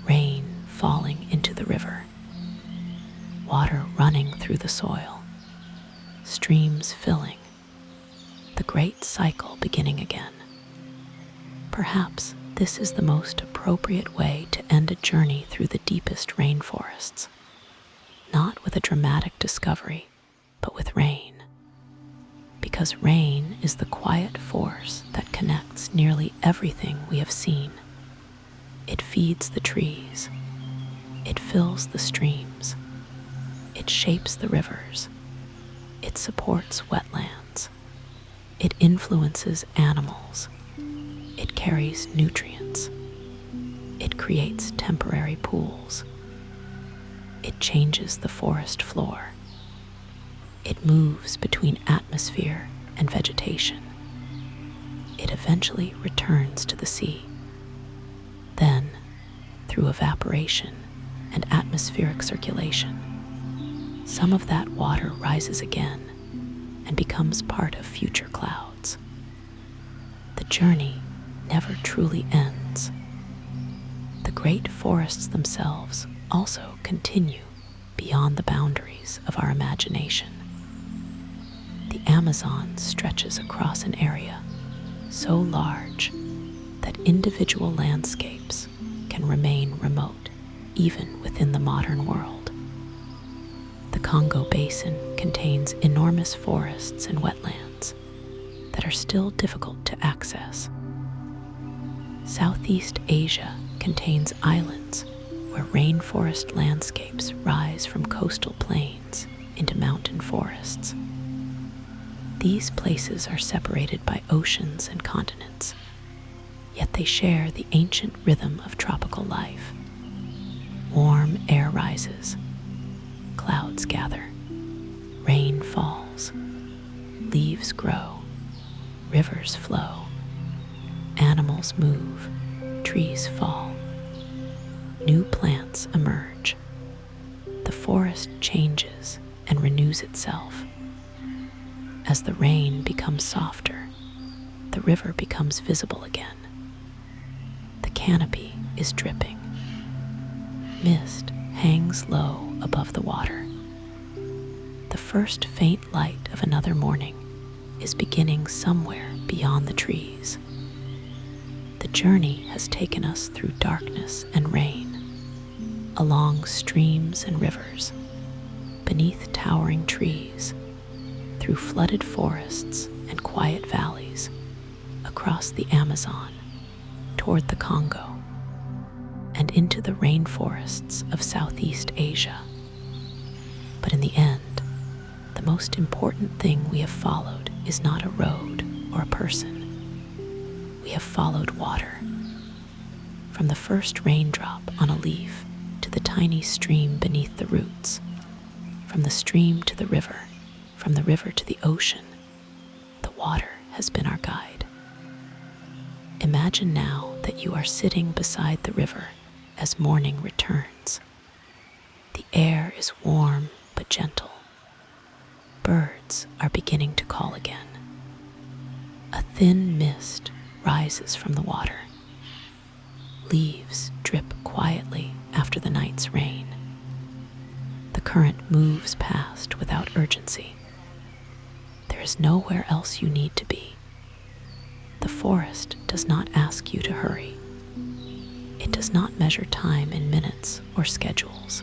rain falling into the river, water running through the soil, streams filling, the great cycle beginning again. Perhaps this is the most appropriate way to end a journey through the deepest rainforests, not with a dramatic discovery, but with rain. Because rain is the quiet force that connects nearly everything we have seen. It feeds the trees, it fills the streams, it shapes the rivers, it supports wetlands, it influences animals, it carries nutrients, it creates temporary pools, it changes the forest floor, it moves between atmosphere and vegetation, it eventually returns to the sea. Then, through evaporation and atmospheric circulation, some of that water rises again and becomes part of future clouds. The journey never truly ends. The great forests themselves also continue beyond the boundaries of our imagination. The Amazon stretches across an area so large that individual landscapes can remain remote even within the modern world. The Congo Basin contains enormous forests and wetlands that are still difficult to access. Southeast Asia contains islands where rainforest landscapes rise from coastal plains into mountain forests. These places are separated by oceans and continents, yet they share the ancient rhythm of tropical life. Warm air rises, clouds gather, rain falls, leaves grow, rivers flow, animals move, trees fall, new plants emerge. The forest changes and renews itself. As the rain becomes softer, the river becomes visible again. The canopy is dripping. Mist hangs low above the water. The first faint light of another morning is beginning somewhere beyond the trees. The journey has taken us through darkness and rain, along streams and rivers, beneath towering trees, through flooded forests and quiet valleys, across the Amazon, toward the Congo, and into the rainforests of Southeast Asia. But in the end, the most important thing we have followed is not a road or a person. We have followed water. From the first raindrop on a leaf to the tiny stream beneath the roots, from the stream to the river, from the river to the ocean, the water has been our guide. Imagine now that you are sitting beside the river as morning returns. The air is warm but gentle. Birds are beginning to call again. A thin mist rises from the water. Leaves drip quietly after the night's rain. The current moves past without urgency. There is nowhere else you need to be. The forest does not ask you to hurry. It does not measure time in minutes or schedules.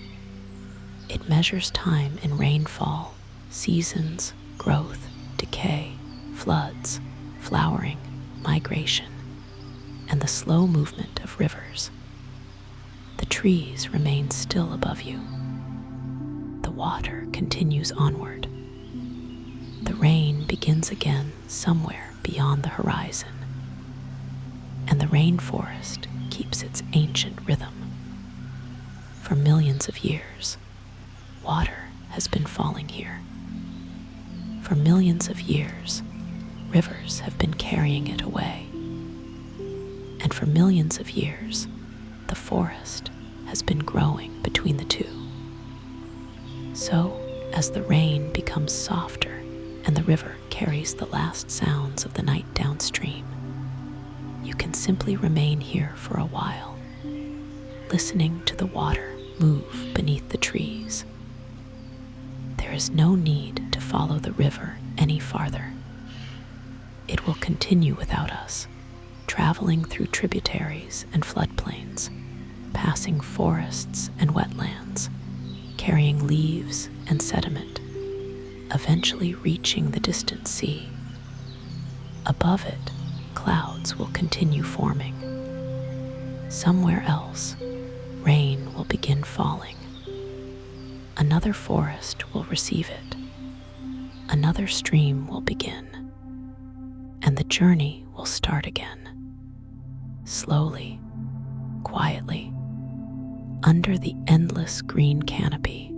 It measures time in rainfall, seasons, growth, decay, floods, flowering, migration, and the slow movement of rivers. The trees remain still above you. The water continues onward. The rain begins again somewhere beyond the horizon, and the rainforest keeps its ancient rhythm. For millions of years, water has been falling here. For millions of years, rivers have been carrying it away. And for millions of years, the forest has been growing between the two. So, as the rain becomes softer and the river carries the last sounds of the night downstream, you can simply remain here for a while, listening to the water move beneath the trees. There is no need to follow the river any farther. It will continue without us, traveling through tributaries and floodplains, passing forests and wetlands, carrying leaves and sediment, eventually reaching the distant sea. Above it, clouds will continue forming. Somewhere else, rain will begin falling. Another forest will receive it. Another stream will begin. And the journey will start again. Slowly, quietly, under the endless green canopy,